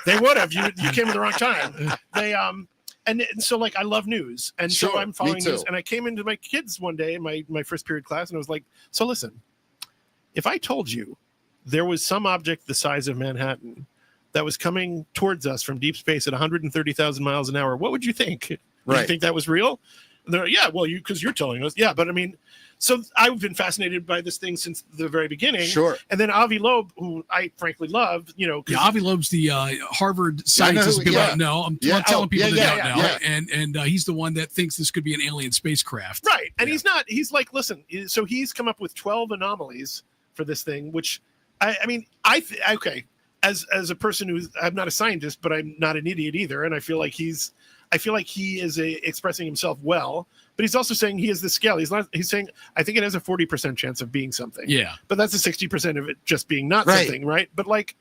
They would have. You came at the wrong time. And so I love news. And so I'm following news. And I came into my kids one day in my first period class and I was like, so listen, if I told you there was some object the size of Manhattan that was coming towards us from deep space at 130,000 miles an hour, what would you think? Would you think that was real? And they're like, because you're telling us. Yeah, but I mean, so I've been fascinated by this thing since the very beginning. Sure. And then Avi Loeb, who I frankly love, Avi Loeb's the Harvard scientist. People don't know. I'm telling people that don't know. And he's the one that thinks this could be an alien spacecraft. Right. And he's not. He's like, listen. So he's come up with 12 anomalies for this thing, which okay. As a person I'm not a scientist, but I'm not an idiot either, and I feel like he is expressing himself well, but he's also saying he has the scale. He's saying I think it has a 40% chance of being something. Yeah, but that's a 60% of it just being not something, right? But like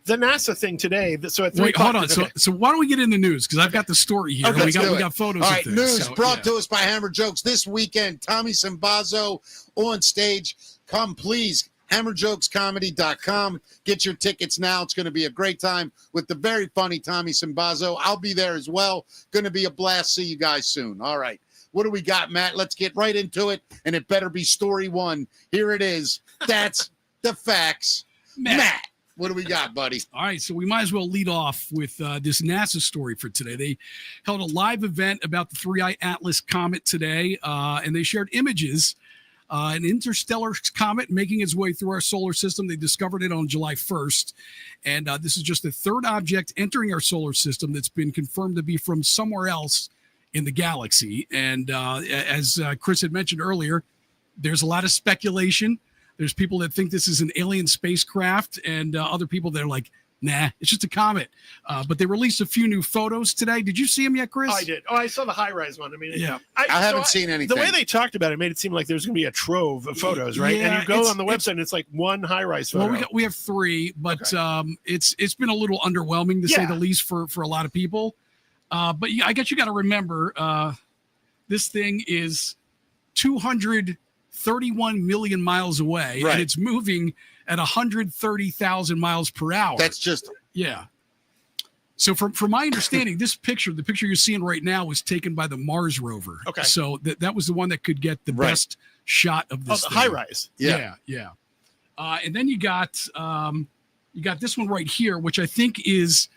the NASA thing today. So at 3 o'clock. Hold on. So why don't we get in the news? Because I've got the story here. Okay, we got photos. All right, of this. news brought to us by Hammer Jokes this weekend. Tommy Simbazo on stage. Come please. HammerJokesComedy.com. Get your tickets now. It's going to be a great time with the very funny Tommy Simbazo. I'll be there as well. Going to be a blast. See you guys soon. All right. What do we got, Matt? Let's get right into it, and it better be story one. Here it is. That's the facts. Matt, what do we got, buddy? All right, so we might as well lead off with this NASA story for today. They held a live event about the Three-Eye Atlas comet today, and they shared images. An interstellar comet making its way through our solar system. They discovered it on July 1st, and this is just the third object entering our solar system that's been confirmed to be from somewhere else in the galaxy. And as Chris had mentioned earlier, there's a lot of speculation. There's people that think this is an alien spacecraft, and other people that are like, nah, it's just a comet. But they released a few new photos today. Did you see them yet, Chris? I did. Oh, I saw the high-rise one. I mean, yeah. I haven't seen anything. The way they talked about it made it seem like there's going to be a trove of photos, right? Yeah, and you go on the website, and it's like one high-rise photo. Well, we have three, but Okay. It's been a little underwhelming to say the least for a lot of people. But I guess you got to remember, this thing is 231 million miles away, Right. and it's moving at 130,000 miles per hour. That's just Yeah. So from my understanding, the picture you're seeing right now was taken by the Mars rover. Okay. So that was the one that could get the Right. best shot of this the thing. high-rise. Yeah. And then you got this one right here, which I think is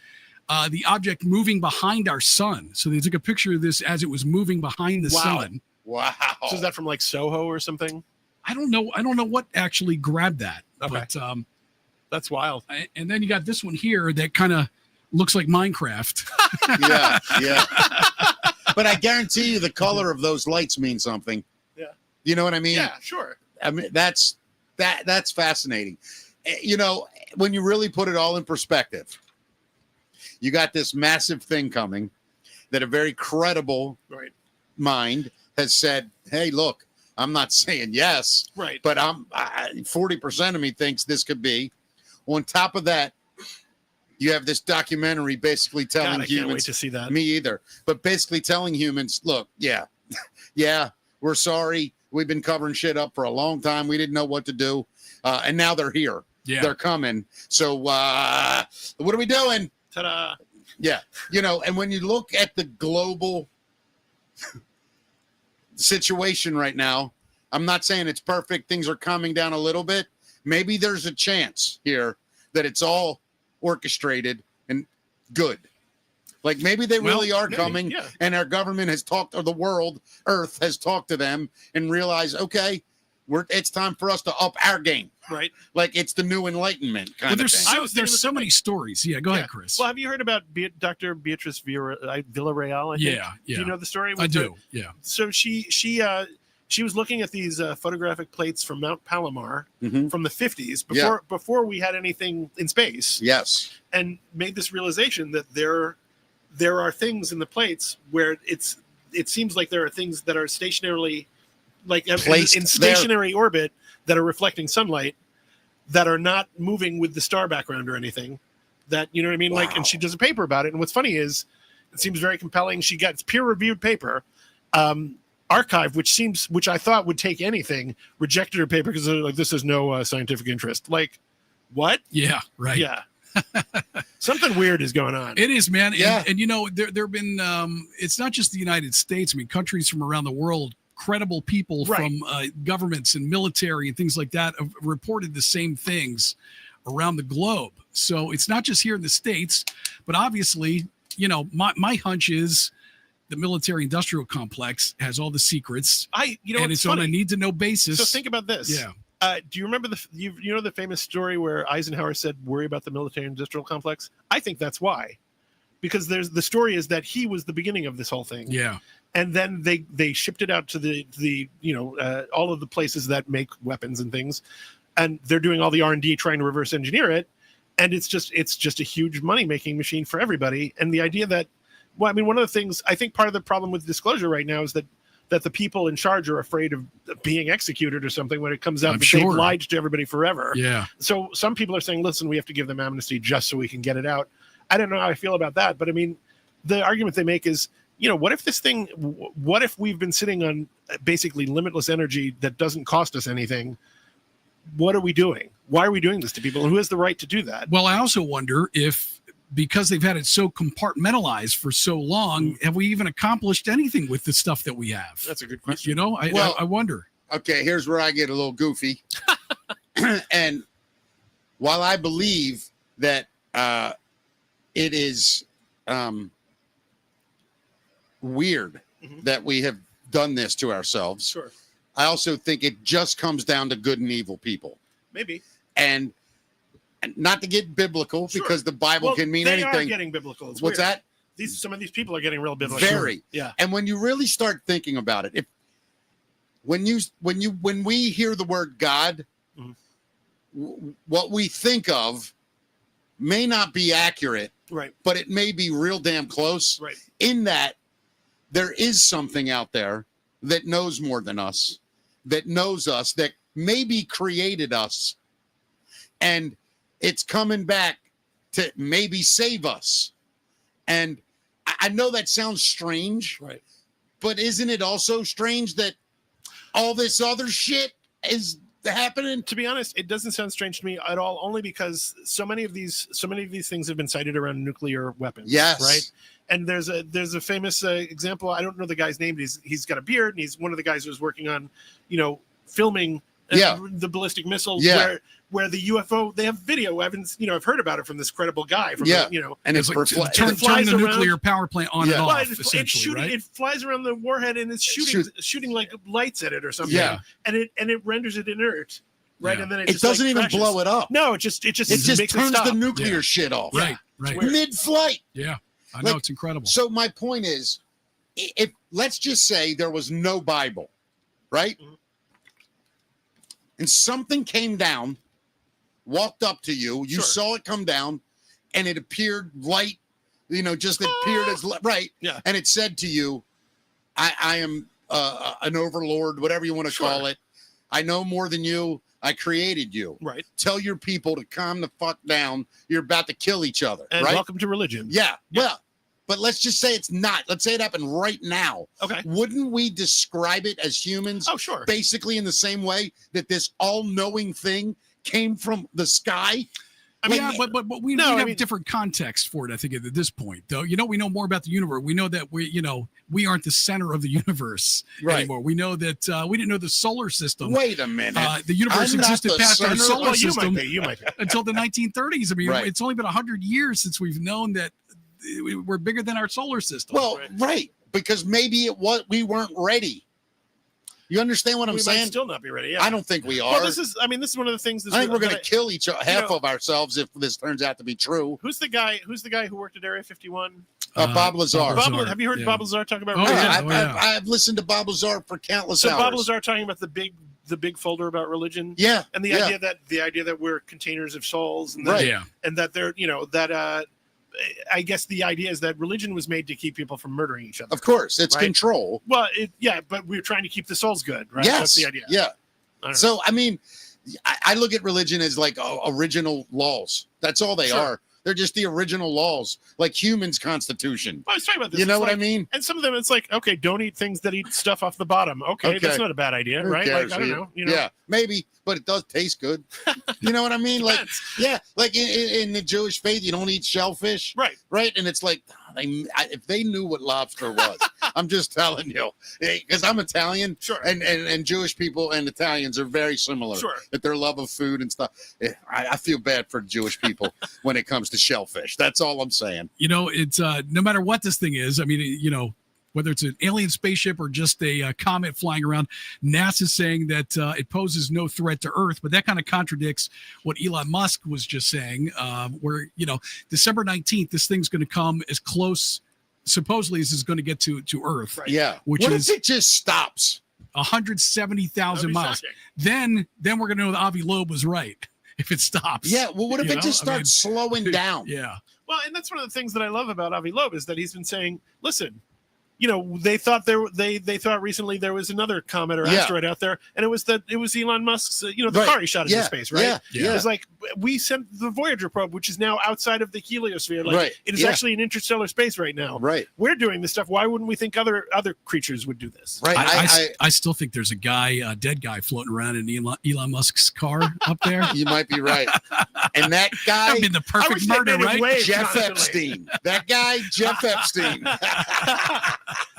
the object moving behind our sun. So they took a picture of this as it was moving behind the Wow. sun. wow. So is that from like Soho or something? I don't know what actually grabbed that. Okay. But That's wild. and then you got this one here that kind of looks like Minecraft. Yeah. But I guarantee you the color of those lights mean something. Yeah. You know what I mean? Yeah, sure. I mean, that's fascinating. You know, when you really put it all in perspective, you got this massive thing coming that a very credible Right. mind has said, hey, look, I'm not saying yes, Right. but 40% of me thinks this could be. On top of that, you have this documentary basically telling God, I humans. can't wait to see that. Me either. But basically telling humans, look, yeah, we're sorry. We've been covering shit up for a long time. We didn't know what to do. And now they're here. Yeah. They're coming. So what are we doing? Ta-da. Yeah. You know, and when you look at the global situation right now, I'm not saying it's perfect. Things are calming down a little bit. Maybe there's a chance here that it's all orchestrated and good. Like maybe they really are coming, yeah. and our government has talked, or the world, Earth has talked to them and realized, okay, it's time for us to up our game. Right. Like it's the new enlightenment kind of thing. There's so many stories. Yeah, go ahead, Chris. Well, have you heard about Dr. Beatrice Villarreal? I think? Yeah. Do you know the story? I do. Yeah. So she was looking at these photographic plates from Mount Palomar Mhm. from the 50s Yeah. before we had anything in space, Yes. and made this realization that there are things in the plates where it seems like there are things that are stationarily, like Placed in stationary orbit, that are reflecting sunlight, that are not moving with the star background or anything. That, you know what I mean? Like, and she does a paper about it. And what's funny is, it seems very compelling. She got peer-reviewed paper. Archive, which I thought would take anything, rejected her paper because they're like, this has no scientific interest. Like, what? Yeah. Right. Yeah. Something weird is going on. It is, man. Yeah. And you know, there have been, it's not just the United States. I mean, countries from around the world, credible people Right. from governments and military and things like that have reported the same things around the globe. So it's not just here in the States, but obviously, you know, my hunch is the military industrial complex has all the secrets, and it's it's on funny. a need to know basis. So think about this. Yeah. Do you remember the famous story where Eisenhower said, worry about the military industrial complex? I think that's why. Because the story is that he was the beginning of this whole thing. Yeah. And then they shipped it out to the all of the places that make weapons and things, and they're doing all the R&D trying to reverse engineer it, and it's just a huge money making machine for everybody. And the idea that, well, I mean, one of the things I think part of the problem with disclosure right now is that the people in charge are afraid of being executed or something when it comes out I'm that sure. they've lied to everybody forever. Yeah. So some people are saying, listen, we have to give them amnesty just so we can get it out. I don't know how I feel about that, but I mean, the argument they make is, what if we've been sitting on basically limitless energy that doesn't cost us anything? what are we doing? Why are we doing this to people? Who has the right to do that? Well, I also wonder if, because they've had it so compartmentalized for so long, have we even accomplished anything with the stuff that we have? That's a good question. You know, I wonder. Okay, here's where I get a little goofy. And while I believe that it is weird that we have done this to ourselves, Sure. I also think it just comes down to good and evil people. Maybe. And not to get biblical, Sure. because the Bible can mean they are anything. getting biblical. It's What's weird. that? Some of these people are getting real biblical. Very. Yeah. And when you really start thinking about it, when we hear the word God, what we think of may not be accurate, Right. but it may be real damn close. Right. In that there is something out there that knows more than us, that knows us, that maybe created us, and it's coming back to maybe save us. And I know that sounds strange, Right. but isn't it also strange that all this other shit is happening? To be honest, it doesn't sound strange to me at all, only because so many of these things have been cited around nuclear weapons. Yes. Right. And there's a famous example. I don't know the guy's name. He's got a beard, and he's one of the guys who's working on, filming the ballistic missiles. Yeah. Where the UFO, they have video evidence. I've heard about it from this credible guy. From and it's like for turn the nuclear power plant on and Yeah. off, well, it's essentially, shooting. right? It flies around the warhead and it's shooting like lights at it or something. Yeah. and it renders it inert. Right, Yeah. and then it just, doesn't like, even crashes. blow it up. No, it just It just makes turns it stop. the nuclear Yeah. shit off. Right, right. weird. Mid-flight. Yeah, I know, Like, it's incredible. So my point is, if let's just say there was no Bible, right? Mhm. And something came down, walked up to you, you Sure. saw it come down, and it appeared light, just appeared as right. Yeah. And it said to you, I am an overlord, whatever you want to Sure. call it. I know more than you. I created you. Right. Tell your people to calm the fuck down. You're about to kill each other. And right? welcome to religion. Yeah. Well, but let's just say it's not. Let's say it happened right now. Okay. Wouldn't we describe it as humans Oh, sure. basically in the same way that this all-knowing thing came from the sky? Yeah, but we have mean- different context for it, I think, at this point, though. We know more about the universe. We know that we aren't the center of the universe anymore. We know that we didn't know the solar system. Wait a minute. The universe I'm not existed the past our center- solar Well, you system might be. until the 1930s. I mean, Right. it's only been 100 years since we've known that we're bigger than our solar system. Well, right. Because maybe we weren't ready. You understand what I'm We saying? might still not be ready. Yeah. I don't think we are. Well, this is one of the things. I think we're going to kill half know- of ourselves if this turns out to be true. Who's the guy who worked at Area 51? Bob Lazar. Bob Bob, have you heard yeah. Bob Lazar talk about? Oh, religion? yeah. I've listened to Bob Lazar for countless So hours. Bob Lazar talking about the big folder about religion. Yeah. And the idea that we're containers of souls, and that, Right. Yeah. and that they're I guess the idea is that religion was made to keep people from murdering each other. Of course, it's Right. control. Well, but we're trying to keep the souls good, right? Yes. That's the idea. Yeah. I don't know. So, I mean, I look at religion as like original laws. That's all they Sure. are. They're just the original laws, like humans' constitution. I was talking about this. You know It's what I like- mean? And some of them, it's like, okay, don't eat things that eat stuff off the bottom. Okay, that's Okay. not a bad idea, Who right? cares? Like, I don't know. Yeah, maybe, but it does taste good. You know what I mean? Like, Depends. yeah, like in the Jewish faith, you don't eat shellfish, Right. right? And it's like, if they knew what lobster was, I'm just telling you, because I'm Italian, Sure. and Jewish people and Italians are very similar. Sure. That their love of food and stuff. I feel bad for Jewish people when it comes to shellfish. That's all I'm saying. It's no matter what this thing is. I mean, whether it's an alien spaceship or just a comet flying around, NASA's saying that it poses no threat to Earth, but that kind of contradicts what Elon Musk was just saying, where, December 19th, this thing's going to come as close, supposedly, as it's going to get to Earth. Right. Yeah. Which what is- if it just stops? 170,000 That'd be miles. shocking. Then we're going to know that Avi Loeb was right if it stops. Yeah. Well, what if You it know? just I mean, starts slowing down? Yeah. Well, and that's one of the things that I love about Avi Loeb is that he's been saying, listen, they thought they thought recently there was another comet or asteroid out there, and it was Elon Musk's, the car he shot into space, right? Yeah. It's like we sent the Voyager probe, which is now outside of the heliosphere. Like it is actually in interstellar space right now. Right. We're doing this stuff. Why wouldn't we think other creatures would do this? Right. I still think there's a dead guy floating around in Elon Musk's car up there. You might be right. And that guy, that'd be the perfect murder, right? Jeff Epstein. That guy, Jeff Epstein.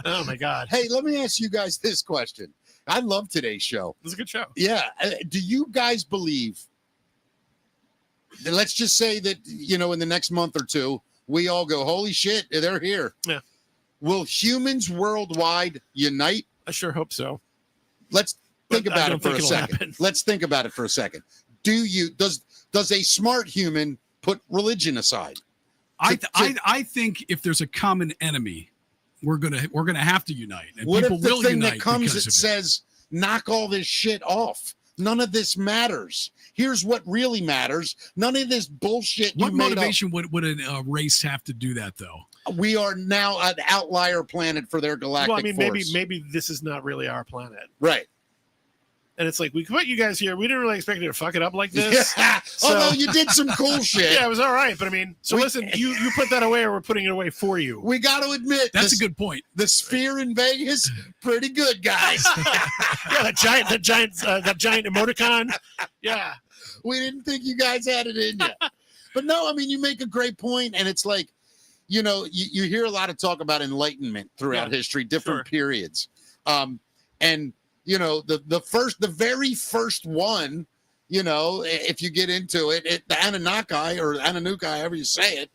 Oh my God. Hey, let me ask you guys this question. I love today's show. It was a good show. Yeah. Do you guys believe that, let's just say that, in the next month or two, we all go, holy shit, they're here. Yeah. Will humans worldwide unite? I sure hope so. Let's think about it for a second. Happen. Let's think about it for a second. Does a smart human put religion aside? I think if there's a common enemy, we're gonna have to unite, and what people if the will thing unite that comes because that of it. says knock all this shit off? None of this matters. Here's what really matters. None of this bullshit. What you made motivation would a race have to do that, though? We are now an outlier planet for their galactic Well, I mean, force. maybe this is not really our planet, Right. and it's like we put you guys here. We didn't really expect you to fuck it up like this. Yeah. Although you did some cool shit. Yeah, it was all right, but I mean, listen, you put that away, or we're putting it away for you. We got to admit That's a good point. The sphere in Vegas, pretty good, guys. Yeah, that giant emoticon. Yeah, we didn't think you guys had it in you. But no, I mean, you make a great point, and it's like, you hear a lot of talk about enlightenment throughout history, different periods. And the very first one, if you get into it, the Anunnaki or Anunnaki, however you say it,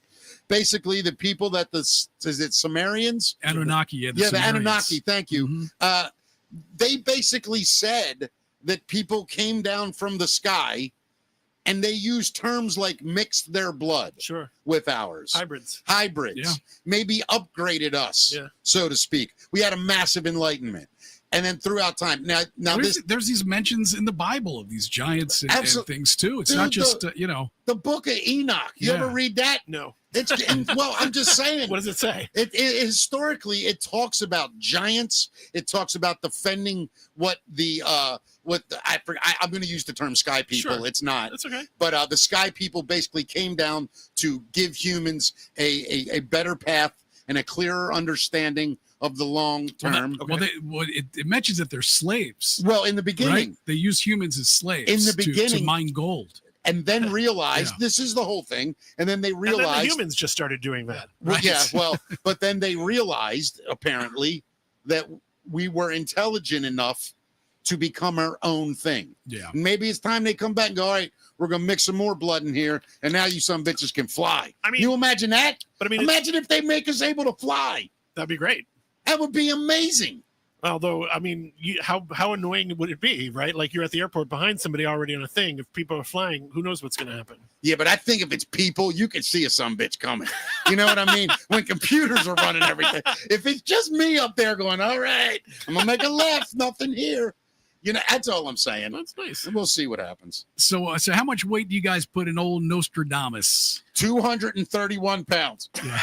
basically the people that is it Sumerians? Anunnaki, yeah, the Anunnaki. Thank you. Mm-hmm. They basically said that people came down from the sky, and they used terms like mixed their blood with ours. Hybrids, maybe upgraded us, so to speak. We had a massive enlightenment. And then throughout time, now there's these mentions in the Bible of these giants and things too. It's not just the Book of Enoch. You ever read that? No. Well, I'm just saying. What does it say? It historically, it talks about giants. It talks about defending I'm going to use the term sky people. Sure. It's not. That's okay. But the sky people basically came down to give humans a better path and a clearer understanding of the long term. It mentions that they're slaves. Well, in the beginning, right? They use humans as slaves in the beginning to mine gold. And then realized this is the whole thing. And then they realized and then the humans just started doing that. Right? Yeah, but then they realized apparently that we were intelligent enough to become our own thing. Yeah. Maybe it's time they come back and go, all right, we're going to mix some more blood in here, and now you some bitches can fly. I mean, you imagine that? But I mean, imagine if they make us able to fly. That'd be great. That would be amazing. Although, I mean, how annoying would it be, right? Like you're at the airport behind somebody already on a thing. If people are flying, who knows what's going to happen? Yeah, but I think if it's people, you can see a some bitch coming. You know what I mean? When computers are running everything. If it's just me up there going, all right, I'm going to make a left, nothing here. That's all I'm saying. That's nice. And we'll see what happens. So how much weight do you guys put in old Nostradamus? 231 pounds. Yeah.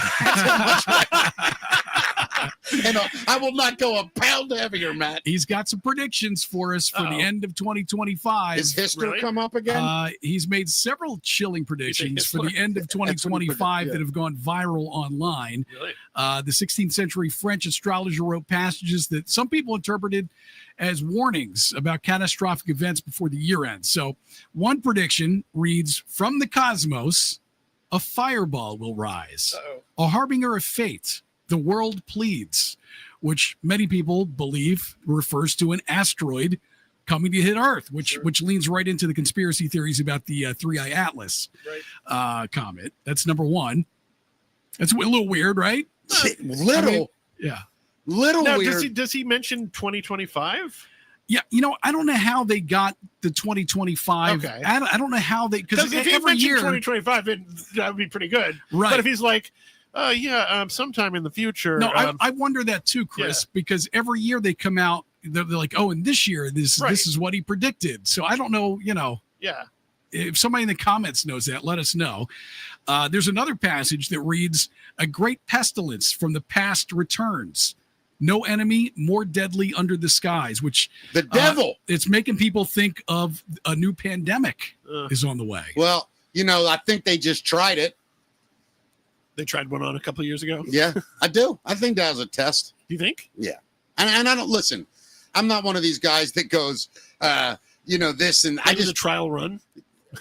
And I will not go a pound heavier, Matt. He's got some predictions for us for the end of 2025. Is history come up again? He's made several chilling predictions for the end of 2025 that have gone viral online. Really? The 16th century French astrologer wrote passages that some people interpreted as warnings about catastrophic events before the year ends. So one prediction reads, from the cosmos, a fireball will rise, a harbinger of fate. The world pleads, which many people believe refers to an asteroid coming to hit Earth, which leans right into the conspiracy theories about the Three-Eye Atlas comet. That's number one. That's a little weird, right? Little now, weird. Does he mention 2025? Yeah, I don't know how they got the 2025. Okay. I don't know how they, because if he every mentioned year 2025, that would be pretty good. Right. But if he's like, sometime in the future. No, I wonder that too, Chris, because every year they come out, they're like, oh, and this year, this is what he predicted. So I don't know, Yeah. If somebody in the comments knows that, let us know. There's another passage that reads, a great pestilence from the past returns. No enemy more deadly under the skies, which The devil. it's making people think of a new pandemic is on the way. Well, I think they just tried it. They tried one on a couple of years ago. Yeah, I do. I think that was a test. Do you think? Yeah. And I don't listen. I'm not one of these guys that goes, this and I It was just a trial run.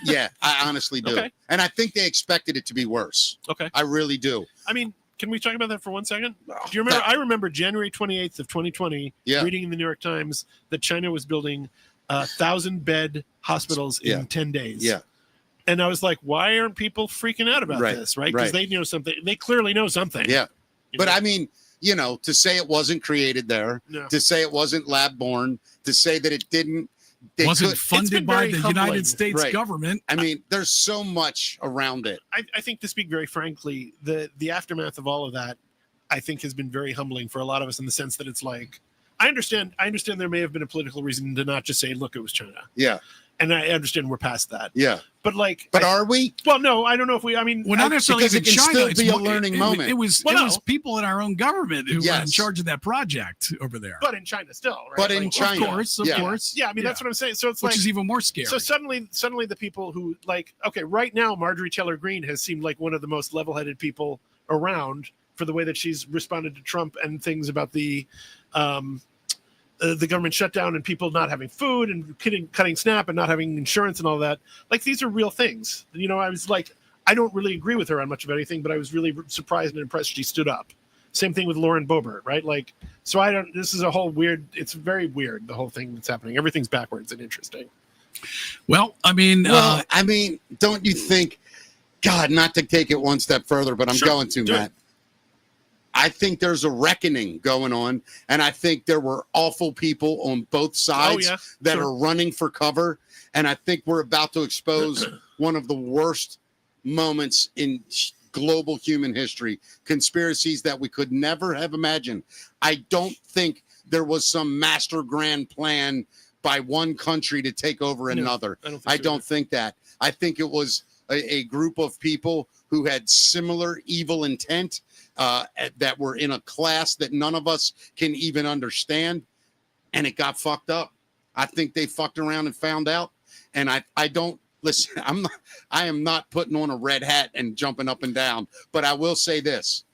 Yeah, I honestly do. Okay. And I think they expected it to be worse. Okay. I really do. I mean, can we talk about that for 1 second? Do you remember? I remember January 28th of 2020, reading in the New York Times that China was building 1,000-bed hospitals in 10 days. Yeah. And I was like, why aren't people freaking out about this? Right? Because they know something. They clearly know something. Yeah. But I mean, to say it wasn't created there, to say it wasn't lab born, to say that it didn't. Wasn't funded by the United States government. I mean, there's so much around it. I think, to speak very frankly, the aftermath of all of that, I think, has been very humbling for a lot of us in the sense that it's like, I understand there may have been a political reason to not just say, look, it was China. Yeah. And I understand we're past that. Yeah. But are we? Well, no, I don't know if we. I mean, well, not necessarily because it can China. still be a learning moment. It was people in our own government who were in charge of that project over there. But in China, still, right? But in China, of course. Yeah, I mean that's what I'm saying. So it's which is even more scary. So suddenly the people who right now, Marjorie Taylor Greene has seemed like one of the most level-headed people around for the way that she's responded to Trump and things about the government shutdown and people not having food and cutting SNAP and not having insurance and all that. Like, these are real things. I was like, I don't really agree with her on much of anything, but I was really surprised and impressed she stood up. Same thing with Lauren Boebert, right? Like, so this is a whole weird, it's very weird, the whole thing that's happening. Everything's backwards and interesting. Well, I mean, don't you think, God, not to take it one step further, but I'm going to, Matt. I think there's a reckoning going on, and I think there were awful people on both sides that are running for cover, and I think we're about to expose one of the worst moments in global human history, conspiracies that we could never have imagined. I don't think there was some master grand plan by one country to take over another. I don't think that. I think it was a group of people who had similar evil intent, that were in a class that none of us can even understand, and it got fucked up. I think they fucked around and found out, and I don't listen. I am not putting on a red hat and jumping up and down, but I will say this: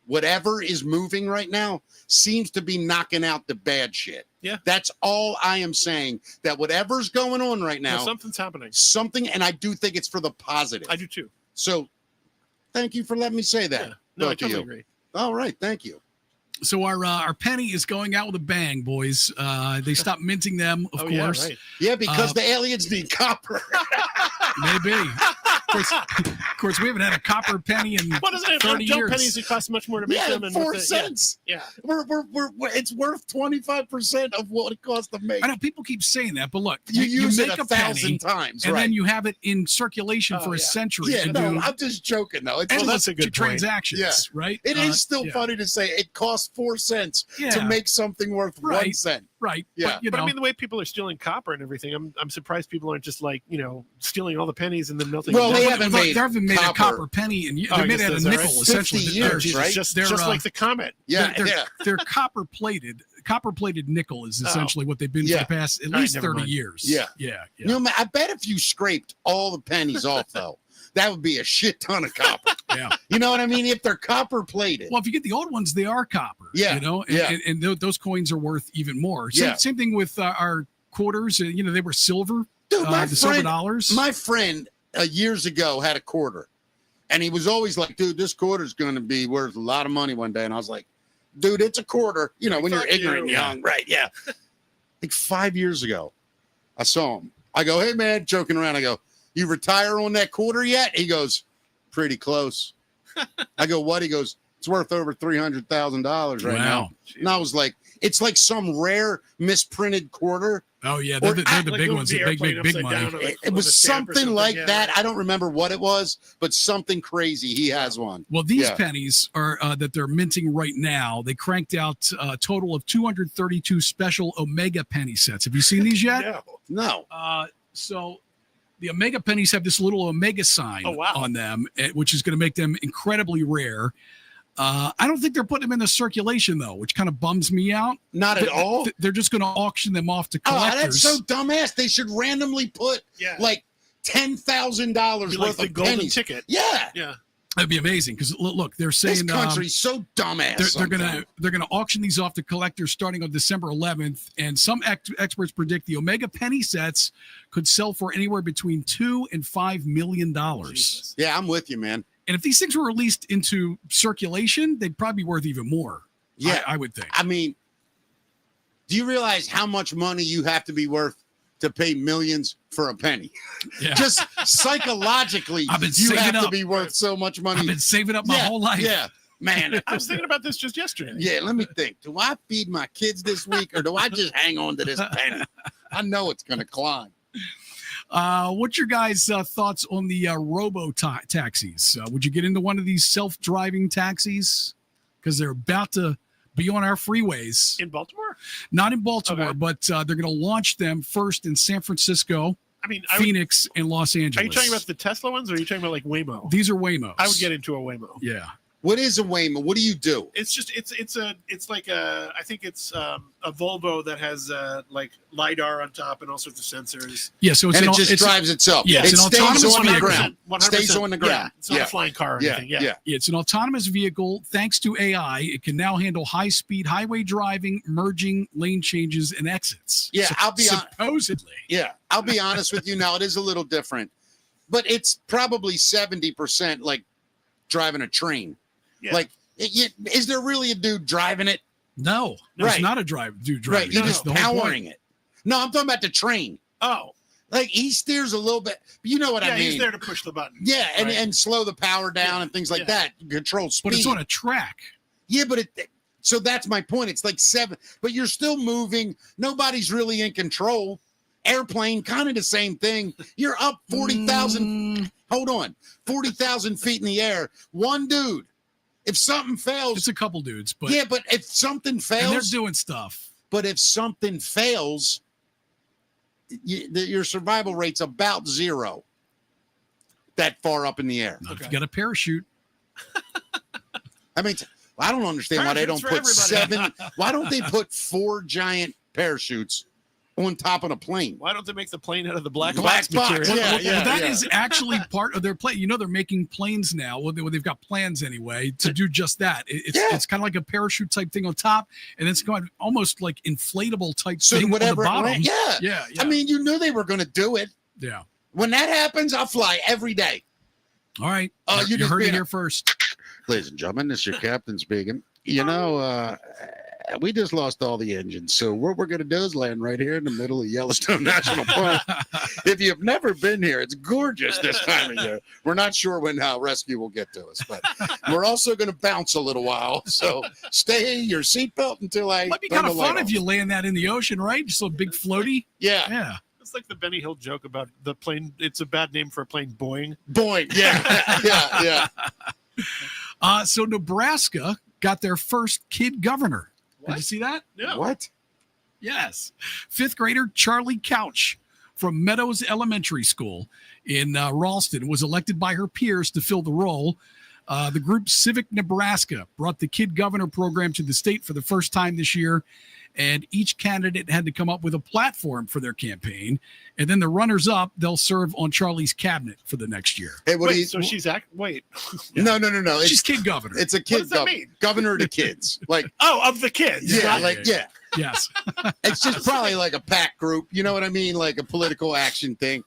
whatever is moving right now seems to be knocking out the bad shit. Yeah, that's all I am saying. That whatever's going on right now, something's happening. And I do think it's for the positive. I do too. So, thank you for letting me say that. Yeah. No, I totally agree. All right, thank you. So our penny is going out with a bang, boys. They stopped minting them, of course. Yeah, because the aliens need copper. Maybe. Of course, we haven't had a copper penny in 30 years. Pennies, it costs much more to make them. And 4 cents. Yeah. It's worth 25% of what it costs to make. I know people keep saying that, but look, you use make it 1,000 1,000 times, and then you have it in circulation for a century. Yeah, no, I'm just joking, though. That's a good transactions, right? It is still funny to say it costs 4 cents to make something worth 1 cent. Right. Yeah. But I mean, the way people are stealing copper and everything, I'm surprised people aren't just stealing all the pennies and then melting. Well, them they down. haven't made a copper penny, and they're made out of nickel, essentially. 50 years, right? Just like the comet. They're copper plated. Copper plated nickel is essentially what they've been for the past at least 30 years. Yeah. I bet if you scraped all the pennies off, though, that would be a shit ton of copper. Yeah. You know what I mean? If they're copper plated. Well, if you get the old ones, they are copper. Yeah. And those coins are worth even more. Same thing with our quarters. They were silver. Dude, silver dollars. My friend years ago had a quarter, and he was always like, dude, this quarter's going to be worth a lot of money one day. And I was like, dude, it's a quarter. When you're ignorant and young. Right, yeah. Like 5 years ago, I saw him. I go, hey, man, joking around. I go, you retire on that quarter yet? He goes, pretty close. I go, what? He goes, it's worth over $300,000 right now. And I was like, it's like some rare misprinted quarter. Oh, yeah. They're the big ones. The big money. It was something like that. I don't remember what it was, but something crazy. He has one. Well, these pennies are that they're minting right now. They cranked out a total of 232 special Omega penny sets. Have you seen these yet? No. So the Omega pennies have this little Omega sign on them, which is going to make them incredibly rare. I don't think they're putting them into circulation though, which kind of bums me out. Not at all. They're just going to auction them off to Oh, collectors. that's so dumbass. They should randomly put like $10,000 worth the of golden pennies. ticket. Yeah. Yeah. That'd be amazing because look, they're saying This country's so dumbass. they're gonna auction these off to collectors starting on December 11th, and some experts predict the Omega penny sets could sell for anywhere between $2 and $5 million. Jesus. Yeah, I'm with you, man. And if these things were released into circulation, they'd probably be worth even more. Yeah, I would think. I mean, do you realize how much money you have to be worth to pay millions for a penny? Yeah. Just psychologically, I've been you saving have to up. be worth so much money. I've been saving up my whole life. Yeah, man. I was thinking about this just yesterday. Yeah, let me think. Do I feed my kids this week or do I just hang on to this penny? I know it's going to climb. What's your guys' thoughts on the taxis? Would you get into one of these self-driving taxis? Because they're about to be on our freeways. In Baltimore? Not in Baltimore, Okay. but they're going to launch them first in San Francisco, I mean, Phoenix, and Los Angeles. are you talking about the Tesla ones or are you talking about like Waymo? These are Waymos. I would get into a Waymo. Yeah. What is a Waymo? What do you do? It's just it's like I think it's a Volvo that has like LiDAR on top and all sorts of sensors. Yeah, so it's And an, it just it's, drives itself. yeah, it's it an stays autonomous on the vehicle. ground. 100%. Stays on the ground. Yeah, it's not a flying car or anything. Yeah. it's an autonomous vehicle. Thanks to AI, it can now handle high-speed highway driving, merging, lane changes, and exits. Yeah, I'll be supposedly. Yeah, I'll be honest with you. Now it is a little different, but it's probably 70% like driving a train. Yeah. Like, is there really a dude driving it? No, Right. it's not a dude driving. Right, you're That's just the whole powering point. it. No, I'm talking about the train. Oh, Like he steers a little bit. You know what yeah, I mean? he's there to push the button. Yeah, and, Right. and slow the power down and things like Yeah. that. Control speed. But it's on a track. Yeah, but so that's my point. It's like 7, but you're still moving. Nobody's really in control. Airplane, kind of the same thing. You're up 40,000. Hold on, 40,000 feet in the air. One dude. If something fails, It's a couple dudes, but yeah, but if something and they're fails, doing stuff. but if something fails, your survival rate's about 0. That far up in the air. Not if you got a parachute. I mean, I don't understand why they don't Parachutes put for everybody. 7. Why don't they put 4 giant parachutes on top of a plane? Why don't they make the plane out of the black Black box box, material? yeah, yeah. Well, that is actually part of their plan. You know, they're making planes now. Well, they've got plans anyway to do just that. It's kind of like a parachute type thing on top, and it's going almost like inflatable type So thing whatever. on the bottom. Yeah. Yeah. I mean, you knew they were going to do it. Yeah. When that happens, I'll fly every day. All right. Oh, you just heard it being here first. Ladies and gentlemen, this is your captain speaking. You know, we just lost all the engines. So what we're going to do is land right here in the middle of Yellowstone National Park. If you've never been here, it's gorgeous this time of year. We're not sure when rescue will get to us, but we're also going to bounce a little while. So stay your seatbelt until I Might be turn kind the of light fun off. if you land that in the ocean, right? Just a big floaty. Yeah. Yeah. It's like the Benny Hill joke about the plane. It's a bad name for a plane, Boeing. Boing. Yeah. Yeah. So Nebraska got their first kid governor. Did What? you see that? Yeah. What? Yes. 5th grader Charlie Couch from Meadows Elementary School in Ralston was elected by her peers to fill the role. The group Civic Nebraska brought the Kid Governor program to the state for the first time this year, and each candidate had to come up with a platform for their campaign. And then the runners-up, they'll serve on Charlie's cabinet for the next year. Hey, what do Wait, you? so she's wait. No. She's kid governor. It's a kid does that mean? governor of the kids. Like, Oh, of the kids. yeah, Yeah. Yes. It's just probably like a PAC group. You know what I mean? Like a political action thing.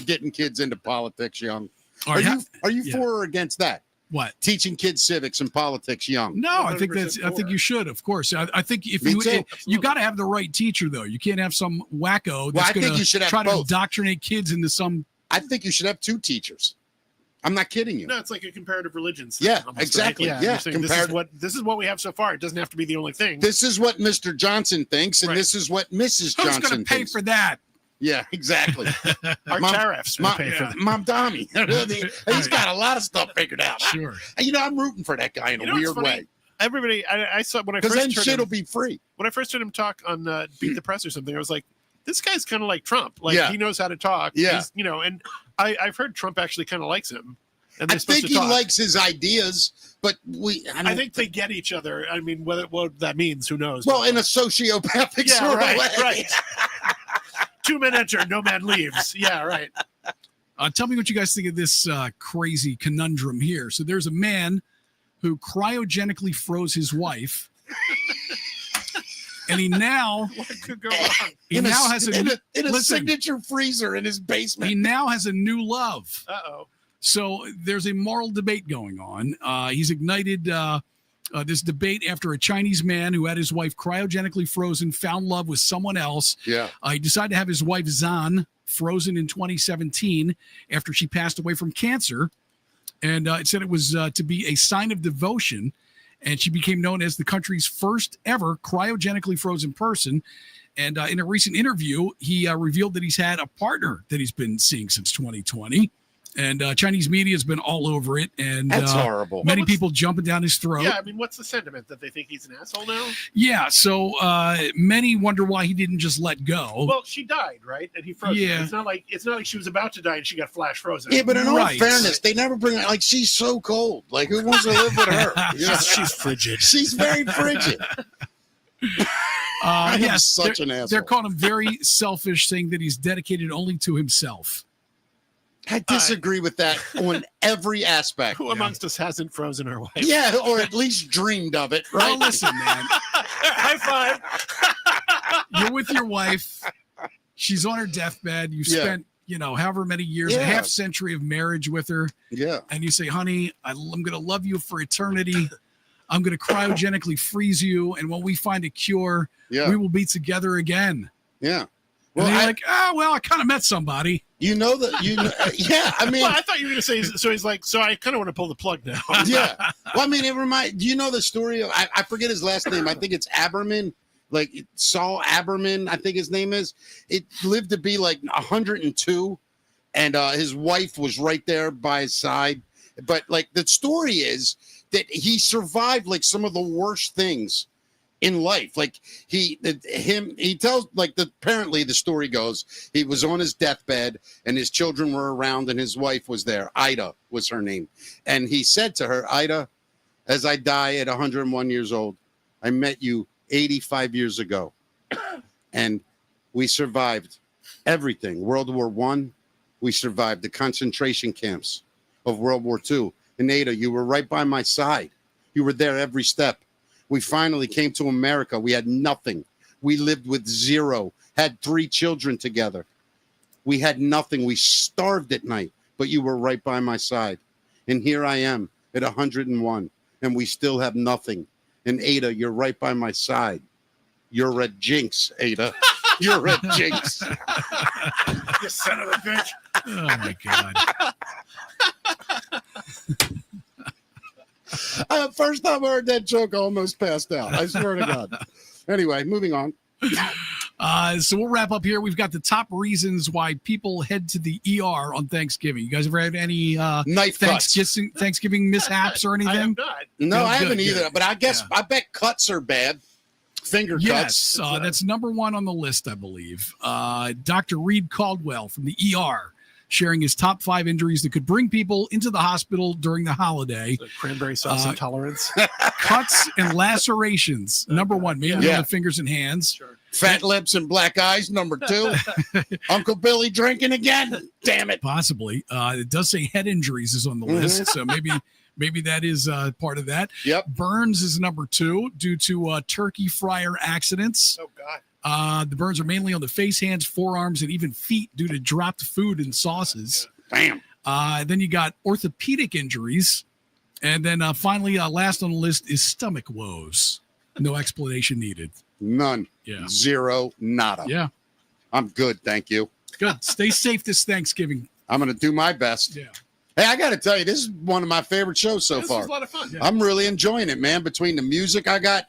Getting kids into politics young. All Are right, you yeah. for or against that? What? Teaching kids civics and politics young. No, I think 100% you should, of course. I think if Me you too. you got to have the right teacher though. You can't have some wacko that's I think going you should to have try to both. indoctrinate kids into some. I think you should have 2 teachers. I'm not kidding you. No, it's like a comparative religions. Yeah, almost, exactly. Right? Yeah, you're saying this is what we have so far. It doesn't have to be the only thing. This is what Mr. Johnson thinks, and Right. this is what Mrs. Who's Johnson going to pay thinks. for that? Yeah, exactly. Our Mom- tariffs will pay for that. Mom Tommy. He's got a lot of stuff figured out. Sure. You know, I'm rooting for that guy in You a know what's weird funny? way. Everybody, I saw when I Because first then heard shit will him, be free. when I first heard him talk on Beat the Press or something, I was like, this guy's kind of like Trump. Like Yeah. he knows how to talk. Yeah. He's, and I've heard Trump actually kind of likes him. And I they're supposed think to he talk. likes his ideas, but I think they get each other. I mean, what that means, who knows? well, in a sociopathic yeah, sort right, of way. right. 2 men enter, no man leaves. Yeah, right. Tell me what you guys think of this crazy conundrum here. So there's a man who cryogenically froze his wife, and he now What could go wrong? he now has in a listen, signature freezer in his basement. he now has a new love. Uh-oh. So there's a moral debate going on. He's ignited this debate after a Chinese man who had his wife cryogenically frozen found love with someone else. Yeah. He decided to have his wife Zan frozen in 2017 after she passed away from cancer. And it said it was to be a sign of devotion. And she became known as the country's first ever cryogenically frozen person. And in a recent interview, he revealed that he's had a partner that he's been seeing since 2020. And Chinese media has been all over it. And That's horrible. Many people jumping down his throat. Yeah, I mean, what's the sentiment? That they think he's an asshole now? Yeah, so many wonder why he didn't just let go. Well, she died, right? And he froze her. Yeah. It's not like she was about to die and she got flash frozen. Yeah, but in all Right. fairness, they never bring like she's so cold. Like who wants to live with her? You know? she's frigid. She's very frigid. I am yes, such an asshole. they're calling him very selfish, saying that he's dedicated only to himself. I disagree with that on every aspect. Who amongst us hasn't frozen her wife? Yeah, or at least dreamed of it, Well, right? listen, man, High five. you're with your wife. She's on her deathbed. You Yeah. spent, however many years, a Yeah. half century of marriage with her. Yeah. And you say, honey, I'm going to love you for eternity. I'm going to cryogenically freeze you. And when we find a cure, Yeah. we will be together again. Yeah. Well, Well, and you're like, I kind of met somebody. you know that yeah, I mean Well, I thought you were going to say, so he's like, so I kind of want to pull the plug now. yeah. Well, I mean, do you know the story of I forget his last name. I think it's Aberman. Like Saul Aberman, I think his name is. It lived to be like 102, and his wife was right there by his side. But like the story is that he survived like some of the worst things in life. Like he tells apparently the story goes he was on his deathbed and his children were around and his wife was there. Ida was her name, and he said to her, Ida, as I die at 101 years old, I met you 85 years ago, and we survived everything. World War I, we survived the concentration camps of World War II. And Ada, you were right by my side. You were there every step. We finally came to America. We had nothing. We lived with zero, had 3 children together. We had nothing. We starved at night, but you were right by my side. And here I am at 101, and we still have nothing. And Ada, you're right by my side. You're a jinx, Ada. You're a jinx. You son of a bitch. Oh, my God. First time I heard that joke, I almost passed out. I swear to God. Anyway, moving on. So we'll wrap up here. We've got the top reasons why people head to the ER on Thanksgiving. You guys ever had any Knife cuts. Thanksgiving mishaps or I have anything? not. No, Good, I haven't good, either. good. But I guess I bet cuts are bad. Finger Yes, cuts. that's number 1 on the list, I believe. Dr. Reed Caldwell from the ER sharing his top 5 injuries that could bring people into the hospital during the holiday. The cranberry sauce intolerance. Cuts and lacerations, number 1, mainly Yeah. on the fingers and hands. Sure. Fat lips and black eyes, number 2. Uncle Billy drinking again. Damn it. Possibly. It does say head injuries is on the list, so maybe that is part of that. Yep. Burns is number 2 due to turkey fryer accidents. Oh, God. The burns are mainly on the face, hands, forearms, and even feet due to dropped food and sauces. Bam. Then you got orthopedic injuries. And then finally, last on the list is stomach woes. No explanation needed. None. Yeah. 0. Nada. Yeah. I'm good. Thank you. Good. Stay safe this Thanksgiving. I'm going to do my best. Yeah. Hey, I got to tell you, this is one of my favorite shows so This far. was a lot of fun. Yeah. I'm really enjoying it, man. Between the music I got